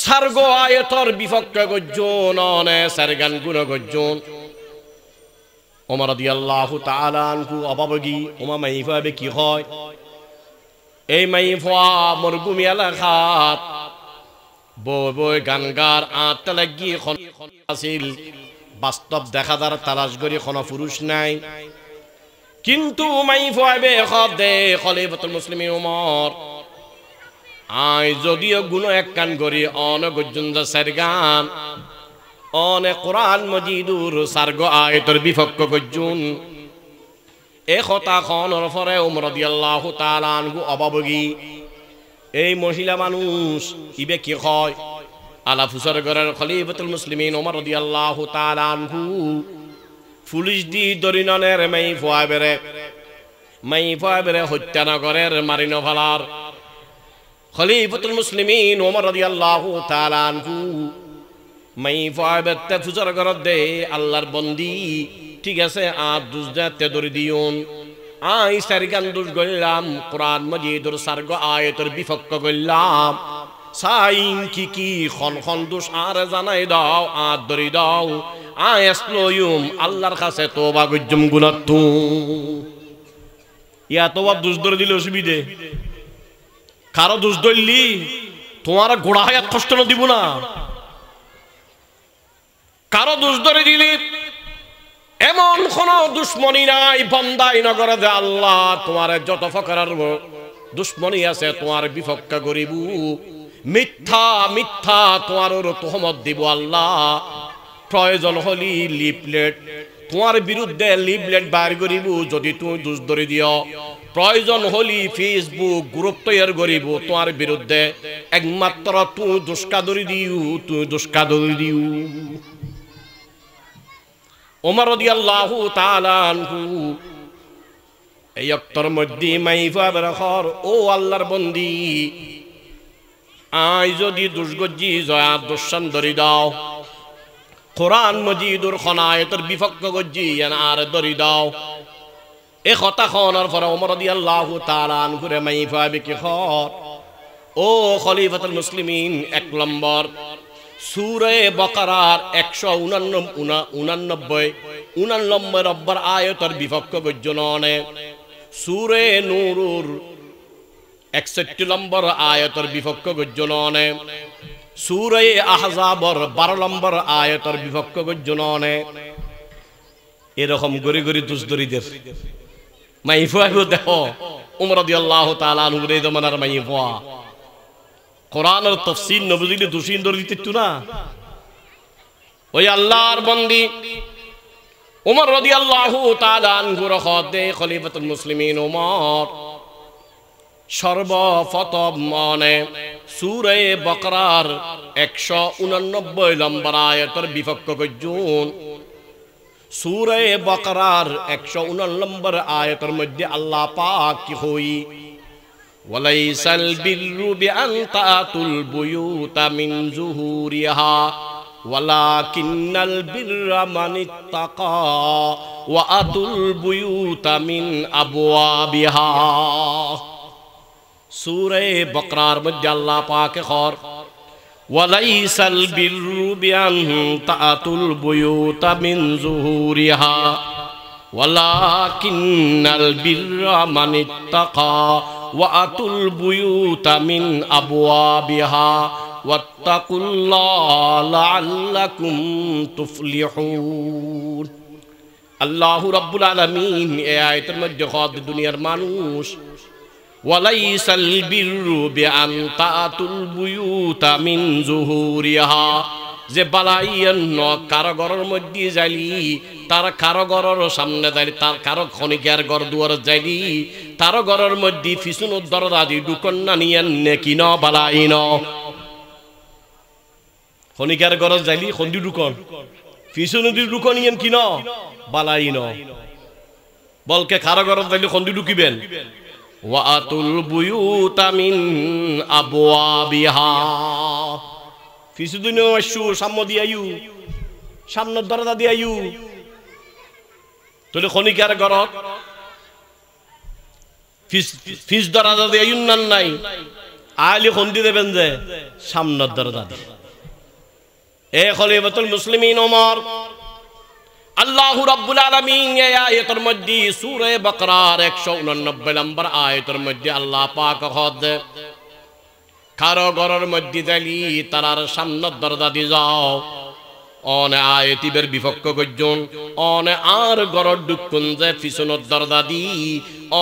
Speaker 1: সার্গ আয়াতের বিপক্ষ গজ্জন অনে সারি গান গুণ গজ্জন ওমর রাদিয়াল্লাহু তাআলা আনহু অবাবগি ওমা মাইফাবে কি হয় এই মাইফা মরুভূমি এলাকাত বই গানগার আত লাগি আছিল বাস্তব দেখা যার তালাশ করি কোনো পুরুষ নাই কিন্তু মাইফাবে খদে খলিফাতুল মুসলিমিন ওমর আয় যদিও গুণ এক কান করি অনগজ্জন সারগান অনে কোরআন মজিদুর সার্গ আয়াতের বিপক্ষ গজ্জুন এ কথা খনর পরে ওমর রাদিয়াল্লাহু তাআলা আনহু অবাবগি এই মহিলা মানুষ ইবে কি হয় আলা ফুসর ঘরের খলিফাতুল মুসলিমিন ওমর রাদিয়াল্লাহু তাআলা আনহু পুলিশ দি দরিননের মাই ফাবেরে হত্যা নগরের মারিনো ফালার খলিফাতুল মুসলিমিন ওমর রাদিয়াল্লাহু তাআলা আনহু মাই ফাবেতে ফুসর ঘর দে আল্লাহর বন্দি ঠিক আছে আর দুজদাতে দরি দিউন আই সারিগান দুষ গইলাম কোরআন মজিদুর সার্গ আয়াতের বিপক্ষ গইলাম সাইন কি খন দুষ আর জানাই দাও আর দরি দাও আই আসলোয়ুম আল্লাহর কাছে তওবা গজ্জুম গুনাতু ইয়া তওবা দুষ দরি দিলে অসুবিধে কারো দুষ দইলি তোমার গোড়া হায়াত কষ্ট না দিব না কারো দুষ দরি দিলি এমন কোন দুশ্মনী নাই বন্দাই নগরে যে আল্লাহ তোমার যত ফকরার দুশ্মনী আছে তোমার বিপক্ষ করিব মিথ্যা তোমার তোহমত দিব আল্লাহ প্রয়োজন হলি লিফলেট তোমার বিরুদ্ধে লিফলেট বাইর করিব যদি তুমি দুষ ধরে দিও প্রয়োজন হলি ফেসবুক গ্রুপ তৈরি করিব তোমার বিরুদ্ধে একমাত্র তুই দুষ্কা ধরি দিও ওমর রাদিয়াল্লাহু তাআলা আনহু এই অক্তর মধ্যে মাইফা বেরখর ও আল্লাহর বন্দি আই যদি দুর্গজি জয়া দুঃসান ধরি দাও কোরআন মজিদুর খনায়তের বিপক্ষ গজ্জি আর ধরি দাও এ কথা খনার পর ওমর রাদিয়াল্লাহু তাআলা আনহু রে মাইফা বিকি খর ও খলিফাতুল মুসলিমিন এক নম্বর সূরা বাকারার 189 নম্বর আয়াতের বিপক্ষ গজ্জননে সূরা নূরুর 61 নম্বর আয়াতের বিপক্ষ গজ্জননে সূরা আহজাবর 12 নম্বর আয়াতের বিপক্ষ গজ্জননে এরকম গরি গরি দুসদরিদের মাইফা দেখো ওমর রাদিয়াল্লাহু তাআলা আনহু রে জমানার মাইফা কোরআনের তাফসীর না বুঝিলে দুশিন ধরে দিতে না ওই আল্লাহর বন্দি ওমর রাদিয়াল্লাহু তাআলা আনহু রখতে খলিফাতুল মুসলিমিন ওমর সর্বপ্রথম মানে সূরা বাকারার 189 নম্বর আয়াতের বিপক্ষ গজ্জুন সূরা বাকারার 189 নম্বর আয়াতের মধ্যে আল্লাহ পাক কি হই ওয়ালাইসাল বিররু বিআন তাতুল বুয়ুতা মিন যুহুরিহা ওয়ালাকিন্নাল বিররা মানিত্তাকা ওয়া আতুল বুয়ুতা মিন আবওয়াবিহা সূরা বাকারার মধ্যে আল্লাহ পাক খর ওয়ালাইসাল বিররু বিআন তাতুল বুয়ুতা মিন যুহুরিহা ওয়ালাকিন্নাল বিররা মানিত্তাকা ওয়া আতুল বুয়ুতা মিন আবওয়াবিহা ওয়াত্তাকুল্লাহ লাআল্লাকুম তুফলিহুন আল্লাহু রাব্বুল আলামিন এই আয়াতের মধ্যে খদ দুনিয়ার মানুষ ওয়ালাইসাল বিররু বিআন তাতুল বুয়ুতা মিন যুহুরিহা যে বালাইয়ান কারগরের মধ্যে যাইলি তার কারগরের সামনে যাইলি তার কারো খনিকার ঘর দুয়ার যাইলি তার ঘরের মধ্যে ফিসুন দরজা দি ঢুকন না নিয়েন নেকি ন বালাই ন খনিকার ঘর যাইলি খন্দি ঢুকন ফিসুন দি ঢুকন নিয়েন কি ন বালাই ন বলকে কারগর যাইলি খন্দি ঢুকিবেন ওয়া আতুল বুয়ুতা মিন আবওয়াবিহা ফিসুদিনও আসু সামনে দিয়ে আয়ু সামনের দরজা দিয়ে আয়ু তোলে খনিকার ঘরত ফিস দরজা দিয়ে আয়ুন না নাই আলি খন্দি দেবেন যে সামনের দরজা দিয়ে এ খলিফাতুল মুসলিমিন ওমর আল্লাহু রাব্বুল আলামিন এই আয়াতের মধ্যে সূরা বাকারার 189 নম্বর আয়াতের মধ্যে আল্লাহ পাক খদ কারো ঘরের মধ্যে যাইলি তারার সামনের দরজা দিয়ে যাও অনে আয়াতিবের বিপক্ষ গজ্জন অনে আর ঘরের ঢুকুন যে পিছনের দরজা দি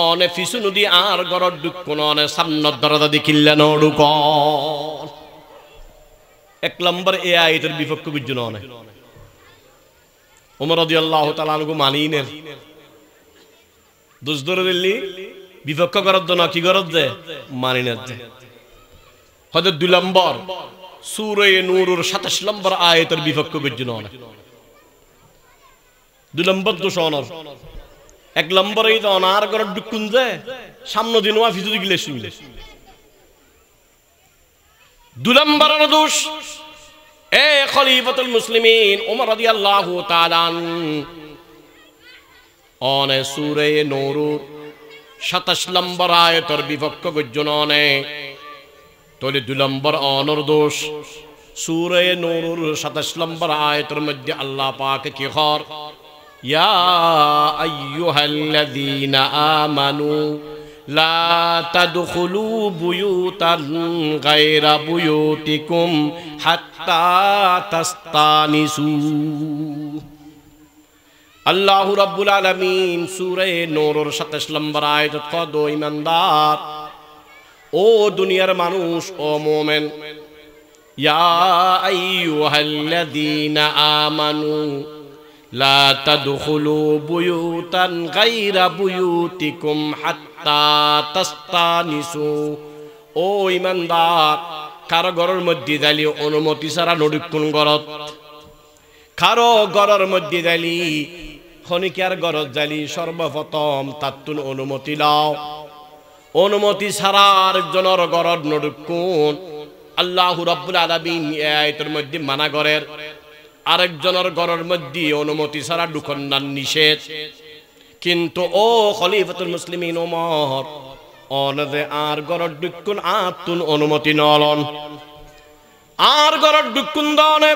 Speaker 1: অনে পিছন দি আর ঘরের ঢুকুন অনে সামনের দরজা দি কিল্লানো ঢুক এক নম্বর এই আয়াতের বিপক্ষ গজ্জন অনে ওমর রাদিয়াল্লাহু তাআলা আনহু মানিনের দুস ধরে দিল্লি বিপক্ষ করার জন্য কি করার যে মানিনের যে হযরত 2 নম্বর সূরা নূরের 27 নম্বর আয়াতের বিপক্ষ গজ্জন অনে 2 নম্বর দোষণর এক নম্বরে তো অনার ঘর ঢুকুন যে সামনে দিনওয়া ফিজুদি গিলে শুনলে 2 নম্বরের দোষ এ খলিফাতুল মুসলিমিন ওমর রাদিয়াল্লাহু তাআলা অনে সূরা নূরের 27 নম্বর আয়াতের বিপক্ষ গজ্জন অনে তোলে 2 নম্বর অনর দোষ সূরা নূরের 27 নম্বর আয়াতের মধ্যে আল্লাহ পাক কি খর ইয়া আইয়ুহাল্লাযীনা আমানু লা তাদখুলু বুয়ুতান গায়রা বুয়ুতিকুম হাত্তা তাস্তানিসু আল্লাহু রাব্বুল আলামিন সূরা নূরের 27 নম্বর আয়াত কদ ঈমানদার ও দুনিয়ার মানুষ ও মুমিন ইয়া আইয়ুহাল্লাযীনা আমানু লা তাদখুলু বুয়ুতান গায়রা বুয়ুতিকুম হাত্তা তাস্তানিসু ও ঈমানদার কারো ঘরের মধ্যে যাইলে অনুমতি ছাড়া নড়িকুন ঘরত কারো গড়ের মধ্যে যাইলি খনিকার গড়ত যাইলি সর্বপ্রথম তাতুন অনুমতি লও অনুমতি ছাড়া আরেকজনের গড়ত নডুকুন আল্লাহ রাব্বুল আলামিন এই আয়াতের মধ্যে মানা করেন আরেকজনের গড়ের মধ্যে অনুমতি ছাড়া ঢুকন না নিষেধ কিন্তু ও খলিফাতুল মুসলিমিন ওমর অনদে আর গড়ত ঢুকুন আতুন অনুমতি নলন আর গড়ত ঢুকুন দনে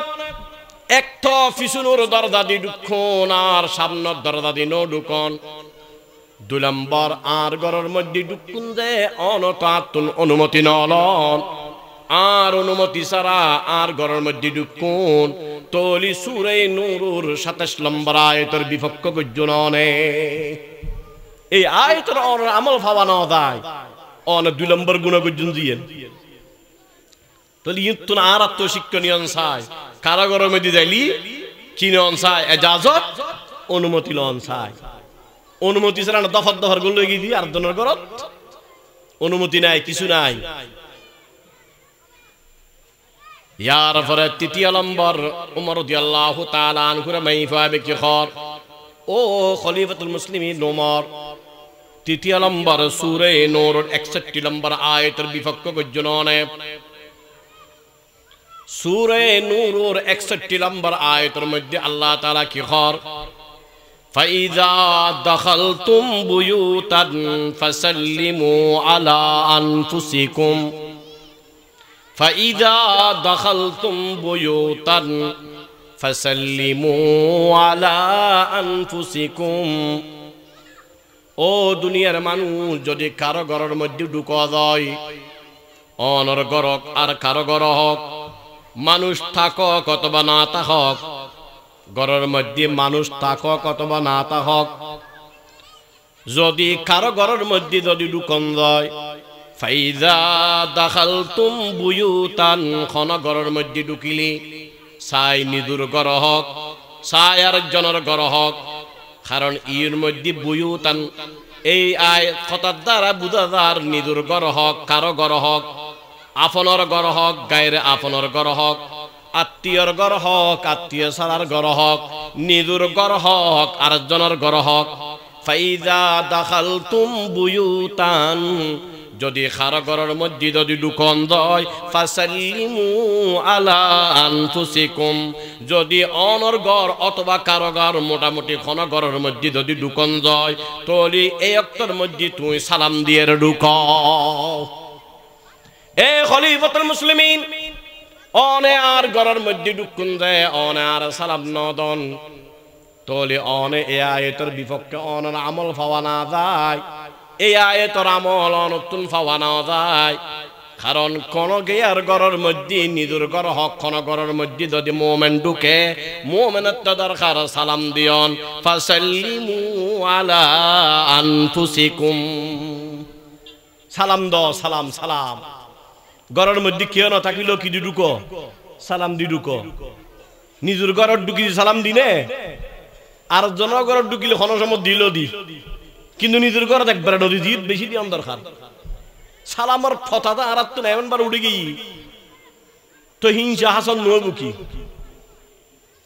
Speaker 1: একটা ফিসুনুর দরজা দি ঢুকুন আর সামনের দরজা দি ন ঢুকন 2 নম্বর আর গড়ের মধ্যে ঢুকুন যে অনতাতুন অনুমতি নলন আর অনুমতি ছাড়া আর গড়ের মধ্যে ঢুকুন তলি সূরা নূরের 27 নম্বর আয়াতের বিপক্ষ গজননে এই আয়াতের আমল পাওয়া না যায় অন 2 নম্বর গুণ গজন দিয়েন তলি ইতুন আর আত্মশিক্ষণীয় চাই কারাগারের মধ্যে যাইলি কিনন চাই এজাজত অনুমতি লন চাই অনুমতি ছাড়া দফার দফার গুলো গিয়ে দিই আর জনের ঘরত অনুমতি নাই কিছু নাই ইয়ার পরে 3 নম্বর উমর রাদিয়াল্লাহু তাআলা আনহুর মাইফা ব্যক্তি খর ও খলিফাতুল মুসলিমিন উমর 3 নম্বর সূরা নূর 61 নম্বর আয়াতের বিপক্ষ গজননে সূরা নূরের 61 নম্বর আয়াতের মধ্যে আল্লাহ তাআলা কি খর فإذا دخلتم بيوتا فسلموا على أنفسكم فإذا دخلتم بيوتا فسلموا على أنفسكم ও দুনিয়ার মানুষ যদি কারো ঘরের মধ্যে ঢুকা যায় অনর গরক আর কারো গর হক মানুষ থাকক অথবা না থাকক ঘরের মধ্যে মানুষ থাকক অথবা না থাকক যদি কারো ঘরের মধ্যে যদি ঢুকন যায় ফাইজা দাখালতুম বুয়ুতান খন ঘরের মধ্যে ঢুকিলি চাই নিজুর ঘর হক চাই আরেকজনের ঘর হক কারণ ইর মধ্যে বুয়ুতান এই আয়াত কথার দ্বারা বুঝা যার নিজুর ঘর হক কারো ঘর হক আপনর ঘর হক গায়ের আপনর ঘর হক আত্মীয়র ঘর হক আত্মীয় ছাড়ার ঘর হক নিজুর ঘর হক আরেকজনের ঘর হক ফাইজা দাখালতুম বুয়ুতান যদি কারো ঘরের মধ্যে যদি ঢুকন যায় ফাসাল্লিমু আলা আনফুসিকুম যদি অনর ঘর অথবা কারো ঘর মোটামুটি কোন ঘরের মধ্যে যদি ঢুকন যায় তলি এই অক্তর মধ্যে তুই সালাম দিয়ে ঢুকাও এ খলিফাতুল মুসলিমিন অনে আর ঘরের মধ্যে ঢুকুন যায় অনে আর সালাম নদন তলি অনে এ আয়াতের বিপক্ষে অনের আমল পাওয়া না যায় এই আয়াতের আমল নতুন পাওয়া না যায় কারণ কোন গিয়ার ঘরের মধ্যে নিজের ঘর হক কোন ঘরের মধ্যে যদি মুমিন ঢুকে মুমিনের তো দরকার সালাম দিয়ন ফাসাল্লিমু আলা আনফুসিকুম সালাম দাও সালাম সালাম ঘরের মধ্যে কেউ না থাকিলেও কি ঢুকো সালাম দি ঢুকো নিজের ঘরের ঢুকি সালাম দিনে আর জনগণের ঢুকিলে কোন সময় দিল দি কিন্তু নিজের ঘরে একবার নদী দিয়ে বেশি দিয়ে দরকার সালামর ফতাটা আর তো এমনবার উঠে গিয়ে তো হিংসা হাসন নবু কি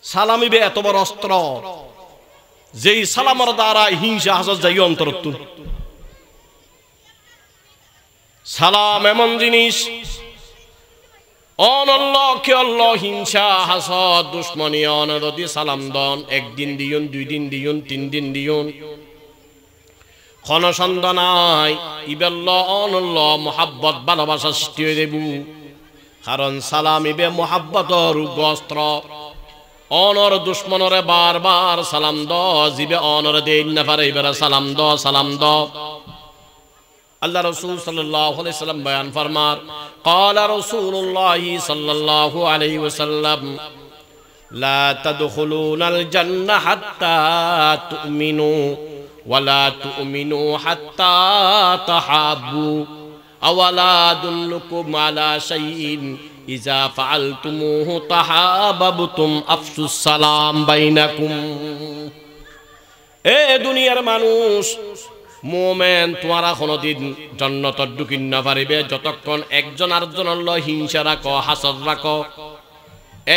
Speaker 1: সালামিবে এত বড় অস্ত্র যেই সালামর দ্বারা হিংসা হাসন যাই অন্তরত্ব সালাম এমন জিনিস অনল্লাহকে আল্লাহ হিংসা হাসদ দুশ্মনী অনদি সালাম দন একদিন দিয়ন 2 দিন দিয়ন 3 দিন দিয়ন কোন সন্দেহ নাই ইবেল্লাহ অনল্লাহ মোহাব্বত ভালোবাসা সৃষ্টি হয়ে দেবু কারণ সালাম ইবে মোহাব্বতর অস্ত্র অনর দুশ্মনরে বারবার সালাম দ জিবে অনর দেন না পারে এবারে সালাম দ আল্লাহ রাসূল সাল্লাল্লাহু আলাইহি ওয়াসাল্লাম বয়ান ফরমার قال رسول الله صلى الله عليه وسلم لا تدخلون الجنة حتى تؤمنوا ولا تؤمنوا حتى تحابوا أولا أدلكم على شيء إذا فعلتموه تحاببتم أفشوا السلام بينكم এ দুনিয়ার মানুষ মুমিন তোমরা কোনদিন জান্নাতে ঢুকিন না পারিবে যতক্ষণ একজন আরেকজনের লয় হিংসা রাখো হাসদ রাখো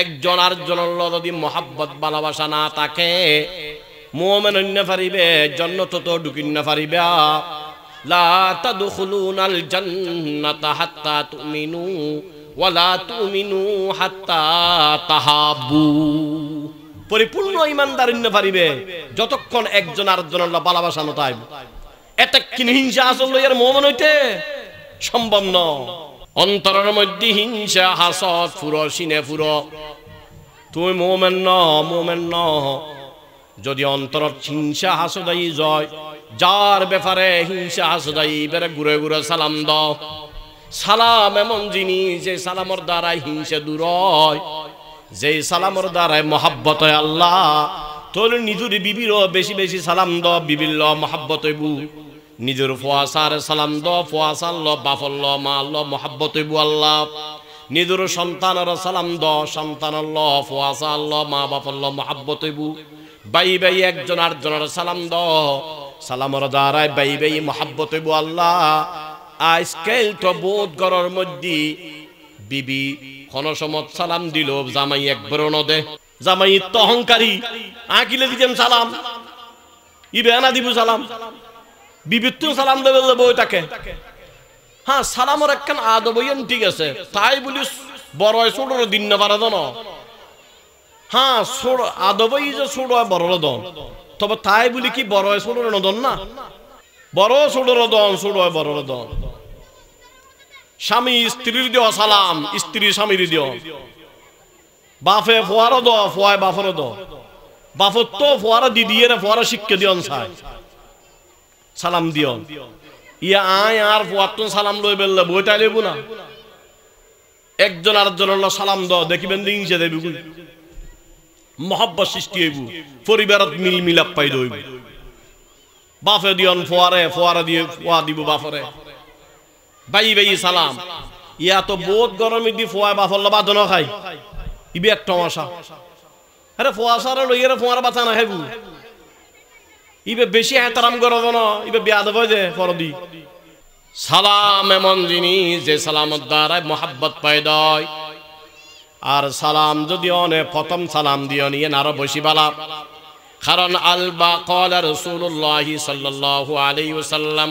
Speaker 1: একজন আরেকজনের যদি মহাব্বত ভালোবাসা না থাকে মুমিন হইন না পারিবে, জান্নাত তো ঢুকিন না পারিবে। লা তাদখুলুনাল জান্নাতা হাত্তা তুমিনু ওয়া লা তুমিনু হাত্তা তাহাব্বু। পরিপূর্ণ ঈমানদার হইন না পারিবে যতক্ষণ একজন আরেকজনের ভালোবাসা না তাই। এটা কি হিংসা আসল এর মুমিন হইতে সম্ভব না। অন্তরের মধ্যে হিংসা হাসদ ফুরো সিনে ফুরো, তুই মুমিন না। যদি অন্তরের হিংসা হাসদাই যায়, যার ব্যাপারে হিংসা হাসদাই বেরে ঘুরে ঘুরে সালাম দাও। সালাম এমন জিনিস যে সালামর দ্বারাই হিংসা দূর হয়, যে সালামর দ্বারাই মহাব্বত হয় আল্লাহ। তোর নিজের বিবির বেশি বেশি সালাম দাও, বিবির মহাব্বত হইব। নিজের ফুয়াশার সালাম দাও, ফুয়াশার বাফর মার মহাব্বত হইব আল্লাহ। নিজের সন্তানের সালাম দাও, সন্তানের ফুয়াশার মা বাপর মহাব্বত হইব। বাই বাই একজন আরেকজনের সালাম দাও, সালামর দ্বারাই বাই বাই মহাব্বত হইব আল্লাহ। আজকাল তো বোধ ঘরের মধ্যে বিবি কোন সময় সালাম দিল, জামাই একবারও নদে। জামাই তো অহংকারী, আঁকিলে দিতেন সালাম, ইবে না দিব সালাম, বিবির তো সালাম দেবে বইটাকে। হ্যাঁ, সালামর একখান আদব ঠিক আছে, তাই বলি বড় ছোট দিন না পারে না। হ্যাঁ, আদবই যে ছোট বড় দন, তবে তাই বলি কি বড় ছোট নদন না, বড় ছোট দন, ছোট বড় দন। স্বামী স্ত্রীর দিও সালাম, স্ত্রী স্বামীর দিও। বাপে ফোয়ারো দ, ফোয়ায় বাপর দ, বাপর তো ফোয়ারা দিদিয়ে ফোয়ারা শিক্ষা দিয়ন চাই সালাম দিও। ইয়া আয় আর ফোয়ার তো সালাম লই বেললে বইটা লেব না। একজন আরেকজনের সালাম দাও, দেখিবেন হিংসা দেবি, মহব্বত সৃষ্টি হইব, পরিবারত মিল মিলাপ পাই দইব। বাপে দিয়ন ফোয়ারে, ফোয়ারা দিয়ে ফোয়া দিব বাপরে, বাই বাই সালাম। ইয়া তো বোধ গরমে দি ফোয়া বাপর বাদন খাই, ইবে এক তমাশা। আরে ফোয়া সারা লইয়ারে ফোয়ারা বাঁচা না খাইব, ইবে বেশি এহতারাম করব না, ইবে বেয়াদব হয়ে যায় ফরদি। সালাম এমন জিনিস যে সালামের দ্বারা মহাব্বত পয়দা হয়। আর সালাম যদি অনে প্রথম সালাম দিও নিয়ে আরো বেশি বালা, কারণ আলবা ক্বালা রাসূলুল্লাহ সাল্লাল্লাহু আলাইহি ওয়াসাল্লাম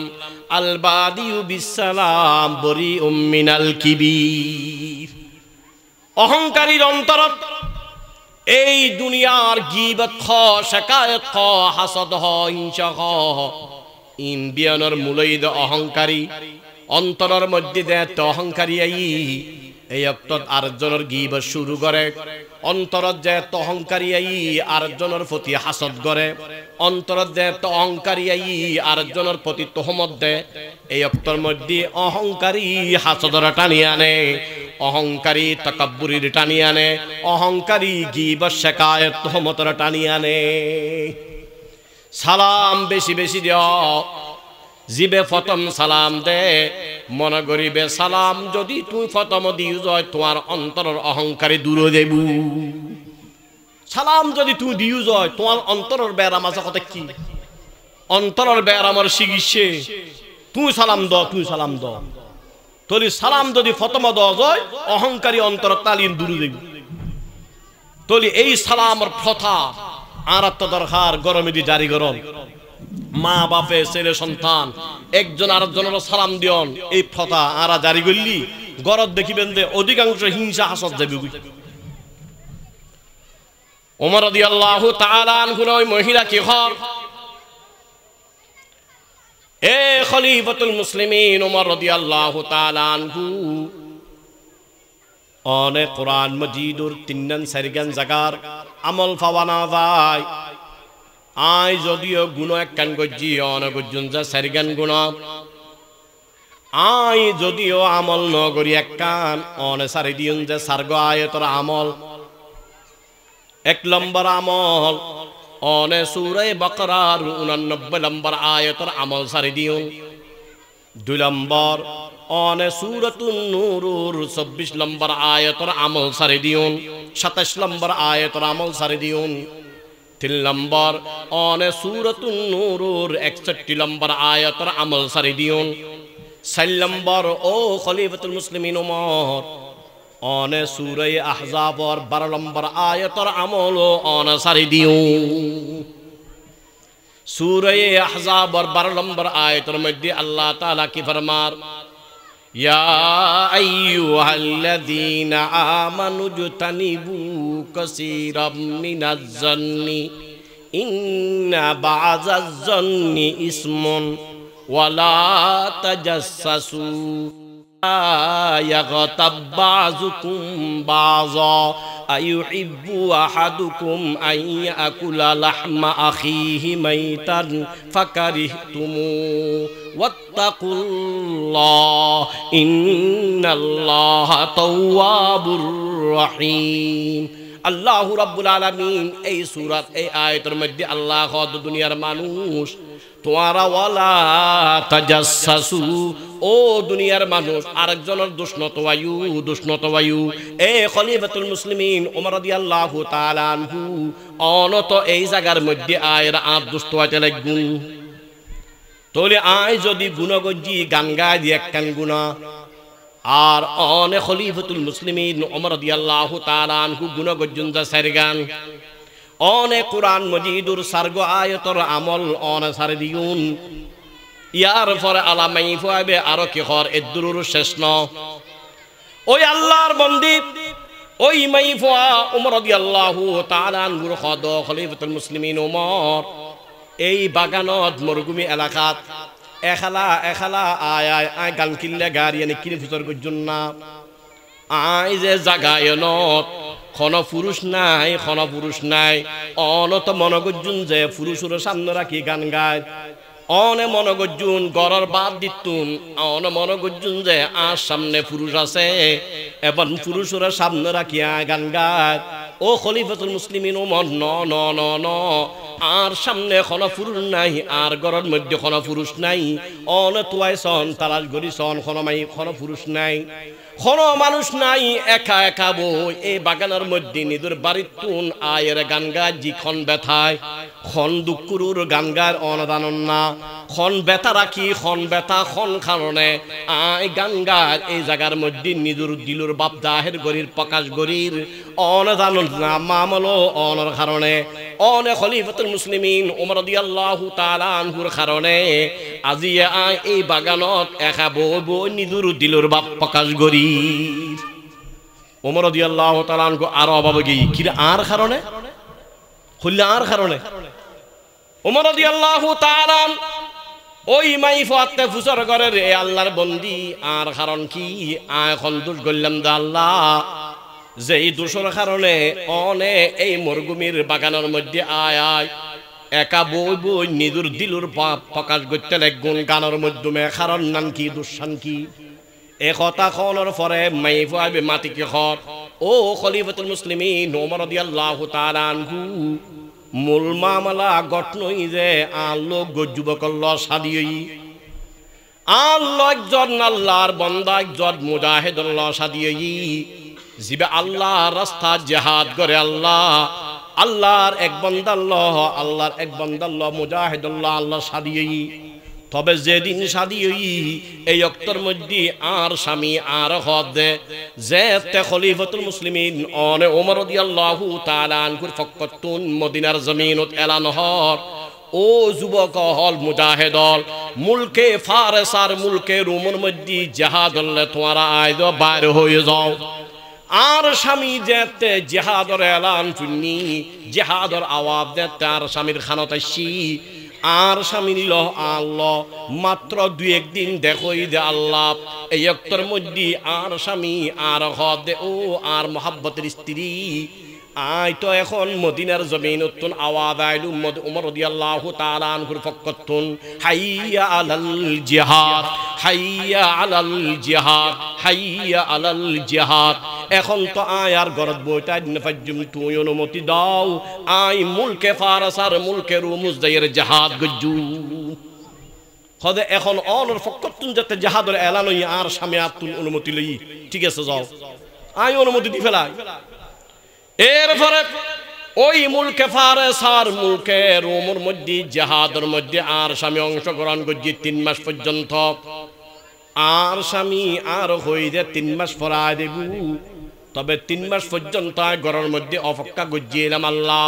Speaker 1: আল বাদিউ বিসসালাম বরিউম মিনাল কিবির। অহংকারীর অন্তরত এই দুনিয়ার গীবত খ, শিকায়ত খ, হাসদ হ, হিংসা খ, ইন বিয়ানোর মূলইদ অহংকারী। অন্তরের মধ্যে দে তো অহংকারী এই অক্তত আরেকজনের গীবত শুরু করে। অন্তরত যে তো অহংকারী আরেকজনের প্রতি হাসদ করে। অন্তরত যে তো অহংকারী আরেকজনের প্রতি তোহমত দে। এই অক্তর মধ্যে অহংকারী হাসদর টানিয়ে আনে, অহংকারী তাকাব্বুরির টানিয়ে আনে, অহংকারী গীবত শিকায়ত তোহমতর টানিয়ে আনে। সালাম বেশি বেশি দিও। জিবে প্রথম সালাম দে, মনে করিবে সালাম যদি তুই প্রথম দিও যায় তোমার অন্তরের অহংকারী দূর দেব। সালাম যদি তুই দিও যায় তোমার অন্তরের ব্যারাম আছে কত কি, অন্তরের ব্যারামের চিকিৎসে তুই সালাম দ, তুই সালাম দ। তোর সালাম যদি প্রথম দেওয়া যায় অহংকারী অন্তর তালিম দূর দেব। তোর এই সালামের প্রথা আর তো দরকার গরমে দি জারি গরম। মা বাপে ছেলে সন্তান একজন আরেকজনের সালাম দিয়ন, এই প্রথা আরা জারি করলি গরত দেখিবেন যে অধিকাংশ হিংসা হাসদ যাবে। ওমর রাদিয়াল্লাহু তাআলা আনহু ওই মহিলা কি হর, এ খলিফাতুল মুসলিমিন ওমর রাদিয়াল্লাহু তাআলা আনহু অনেক কোরআন মাজিদুর তিনন সারিগান জাগার আমল পাওয়ানা যায়। আই যদিও গুণ একখান গজ্জি অনগজ্জুন যা সারিগান গুণ, আই যদিও আমল নগরী একখান অনে সারি দিউন যে সার্গ আয়তর আমল। এক নম্বর আমল অনে সূরা বাকারার 89 নম্বর আয়াতের আমল সারি দিউন। 2 নম্বর অনে সূরাতুন নূরুর 26 নম্বর আয়াতের আমল সারি দিউন। 27 নম্বর আয়াতের আমল সারি দিউন। 3 নম্বর অনে সূরাতুন নূরুর 61 নম্বর আয়াতের আমল সারি দিউন। 4 নম্বর ও খলিফাতুল মুসলিমিন ওমর অনে সূরা আহজাবর 12 নম্বর আয়াতর আমল অনসারি দিও সূরা আহজাবর 12 নম্বর আয়াতের মধ্যে আল্লাহ তাআলা কি ফরমার ইয়া আইয়ুহাল্লাযীনা আমানু জতানিবু কাসীরাম মিনাজ জান্নি ইন্না বা'যাজ জান্নি ইসমুন ওয়ালা তাজাসসু يغتب بعضكم بعضا أيحب أحدكم أن يأكل لحم أخيه ميتا فكرهتموه واتقوا الله إن الله تواب رحيم আল্লাহ রাব্বুল আলামিন এই সূরাত এই আয়াতের মধ্যে আল্লাহ কত দুনিয়ার মানুষ তোমরা ওয়ালা তাজাসসু ও দুনিয়ার মানুষ আরেকজনের দুষ্ণতবায়ু এ খলিফাতুল মুসলিমিন ওমর রাদিয়াল্লাহু তাআলা আনহু অনত এই জায়গার মধ্যে আয়ের আর দুষ্ট হইতে লাগুন তোলে আয় যদি গুণগজ্জি গান গায় দিয়ে একখান গুণা আর অনে খলিফাতুল মুসলিমিন ওমর রাদিয়াল্লাহু তাআলা আনহু গুণগজ্জুন যা সারগান অনে কুরআন মজিদুর সারগ আয়াতর আমল অনে সার দিউন ইয়ার পরে আলামাই ফুয়াবে আরো কি হর এদুরুর শেষ ন ওই আল্লাহর বন্দি ওই মাইফুয়া ওমর রাদিয়াল্লাহু তাআলা আনহুর খদ খলিফাতুল মুসলিমিন ওমর এই বাগানত মরুভূমি এলাকাত এখালা আয় গান কিনলে গাড়ি এনে কিনে ফুসর করছুন না আয় যে জাগায়নত খন পুরুষ নাই অনত মন করছুন যে পুরুষের সামনে রাখি গান গায় অনে মন করছুন গড়র বাদ দিতুন অন মন করছুন যে আর সামনে পুরুষ আছে এবং পুরুষের সামনে রাখিয়া গান গায় ও খলিফাতুল মুসলিমিন ওমর ন ন ন ন আর সামনে কোনো পুরুষ নাই আর ঘরের মধ্যে কোনো পুরুষ নাই অন তুয়াই সন তালাশ গড়ি সন কোনো পুরুষ নাই কোনো মানুষ নাই একা বই এই বাগানের মধ্যে নিজের বাড়ির তুন আয়ের গান গায় জি খন ব্যথায় খন দুঃখুরুর গান গায় অনদানন না খন ব্যথা রাখি খন ব্যথা খন কারণে আয় গান গায় এই জায়গার মধ্যে নিজের দিলুর বাপ দাহের গরির প্রকাশ গরির অনদানন না মামলো অনর কারণে অনে খলিফাতুল মুসলিমিন ওমর রাদিয়াল্লাহু তাআলা আনহুর কারণে আজি আয় এই বাগানত একা বই নিজের দিলুর বাপ প্রকাশ গরি ওমর রাদিয়াল্লাহু তাআলা আনহু আর অভাবে গই কি আর কারণে হইল আর কারণে ওমর রাদিয়াল্লাহু তাআলা ওই মাইফাতে ফুসর করে রে আল্লাহর বন্দি আর কারণ কি আয় এখন দুষ গল্লাম দা আল্লাহ যে এই দোষের কারণে অনে এই মরুভূমির বাগানের মধ্যে আয় একা বই নিজের দিলুর বাপ প্রকাশ করতে লাগুন গানের মাধ্যমে কারণ নাম কি দুঃসান কি এ কথা খনর পরে মাইফাবে মাটিকে খর ও খলিফাতুল মুসলিমিন ওমর রাদিয়াল্লাহু তাআলা আনহু মূল মামলা ঘটনই যে আল্লাহ যুবকল্ল সাদিয়ই আল্লাহ একজন আল্লাহর বান্দা একজন মুজাহিদুল্লাহ সাদিয়ই জিবে আল্লাহ রাস্তা জিহাদ করে আল্লাহর এক বান্দা মুজাহিদুল্লাহ আল্লাহ সাদিয়ই তবে যেদিন সাদিয়ই এই অক্তর মধ্যে আর স্বামী আর হদে যে খলিফাতুল মুসলিমিন অনে ওমর রাদিয়াল্লাহু তাআলা আনহুর ফকতুন মদিনার জমিনত এলান হর ও যুবক হল মুজাহিদ হল মুলকে ফারস আর মুলকে রোমের মধ্যে জিহাদ হলে তোমরা আইদ বাইরে হয়ে যাও আর স্বামী যেতে জিহাদর এলান শুনি জিহাদর আওয়াজ দেতে আর স্বামীর খানত আসি আর স্বামী নিল আল্লাহ মাত্র দুই একদিন দেখোই দে আল্লাহ এই অক্তর মধ্যে আর স্বামী আর হদে ও আর মোহাব্বতের স্ত্রী আই তো এখন মদিনার জমিন উত্তন আওয়াজ আইলু ওমর রাদিয়াল্লাহু তাআলা আনহুর ফকতুন হাইয়া আলাল জিহাদ হাইয়া আলাল জিহাদ হাইয়া আলাল জিহাদ এখন তো আয় আর গরদ বইটা নফাজুম তুই অনুমতি দাও আই মুলকে ফারস আর মুলকে রোম যায়ের জিহাদ গজ্জু হদে এখন অনর ফকতুন যাতে জিহাদের এলান হই আর স্বামী আতুন অনুমতি লই ঠিক আছে যাও আই অনুমতি দি ফেলাই এরপরে ওই মুলকে ফারস আর মুলকে রোমের মধ্যে জিহাদের মধ্যে আর স্বামী অংশগ্রহণ করছে 3 মাস পর্যন্ত আর স্বামী আর হই যে 3 মাস পরায় দেবু তবে 3 মাস পর্যন্ত ঘরের মধ্যে অপেক্ষা গজিয়েলাম আল্লাহ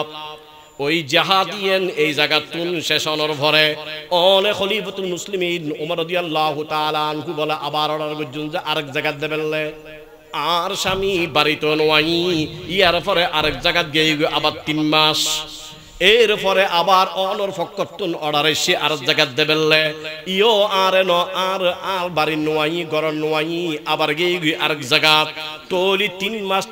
Speaker 1: ওই জাহাদিয়েন এই জায়গাতুন শেষ হওয়ার পরে অনেক খলিফাতুল মুসলিমিন ওমর রাদিয়াল্লাহু তাআলা আনহু বলে আবার অর্ডার করছেন যে আরেক জায়গা দেবেলে আর স্বামী বাড়িতে নয় ইয়ার পরে আরেক জায়গা গিয়ে আবার 3 মাস এরপরে আবার অনর ফকতুন অর্ডার এসে আর জায়গা দেবেলে ইও আর ন আর আর বাড়ি নয় ঘর নয় আবার গিয়ে আরেক জায়গা তোলি 3 মাস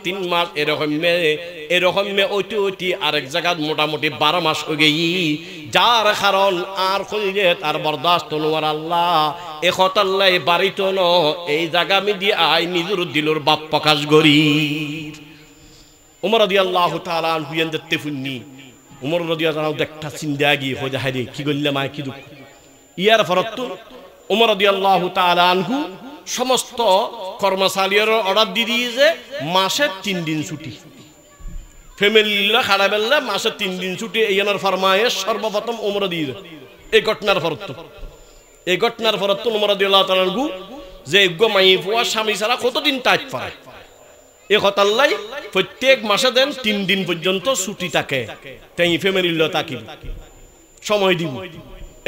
Speaker 1: এরকম মে ওইটি আরেক জায়গা মোটামুটি 12 মাস হয়ে গেই যার কারণ আর কইলে তার বরদাস্ত নোয়ার আল্লাহ এ খতাল্লাই বাড়িতো ন এই জায়গা আমি দিয়ে আই নিজুর দিলুর বাপ প্রকাশ করি ওমর রাদিয়াল্লাহু তাআলা আনহু দেখতে ফুন্নি উমর রাদিয়াল্লাহু তাআলা দেখতা চিন্তা গিয়ে হয়ে যায় রে কি গল্লা মা কি দুঃখ ইয়ার ফরত উমর রাদিয়াল্লাহু তাআলা আনহু সমস্ত কর্মচারীর অর্ডার দিয়ে যে মাসে 3 দিন ছুটি ফ্যামিলিরা খাড়া বেললে মাসে 3 দিন ছুটি এইনার ফরমায়েশ সর্বপ্রথম উমর দিয়ে এই ঘটনার ফরত উমর রাদিয়াল্লাহু তাআলা আনহু যে গমাই ফুয়া স্বামী ছাড়া কতদিন টাইট পায় এ কথাল্লাই প্রত্যেক মাসে দেন 3 দিন পর্যন্ত ছুটি থাকে তাই ফ্যামিলির লো তাকি সময় দিব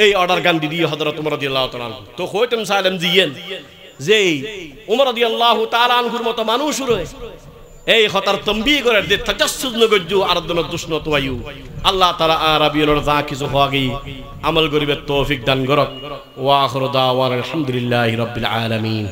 Speaker 1: এই অর্ডার গান্ধী দিয়ে হযরত ওমর রাদিয়াল্লাহু তাআলা তো কইতেম সালাম দিয়েন যে ওমর রাদিয়াল্লাহু তাআলা আনহুর মতো মানুষ রয়েছে এই খতার তম্বি করে দে তাজাসসুজ নগজু আরদন দুষ্ণ তোয়ায়ু আল্লাহ তাআলা আরবিয়র যা কিছু হওয়াগি আমল করিবে তৌফিক দান করক ওয়া আখিরু দাওয়ানা আলহামদুলিল্লাহি রাব্বিল আলামিন।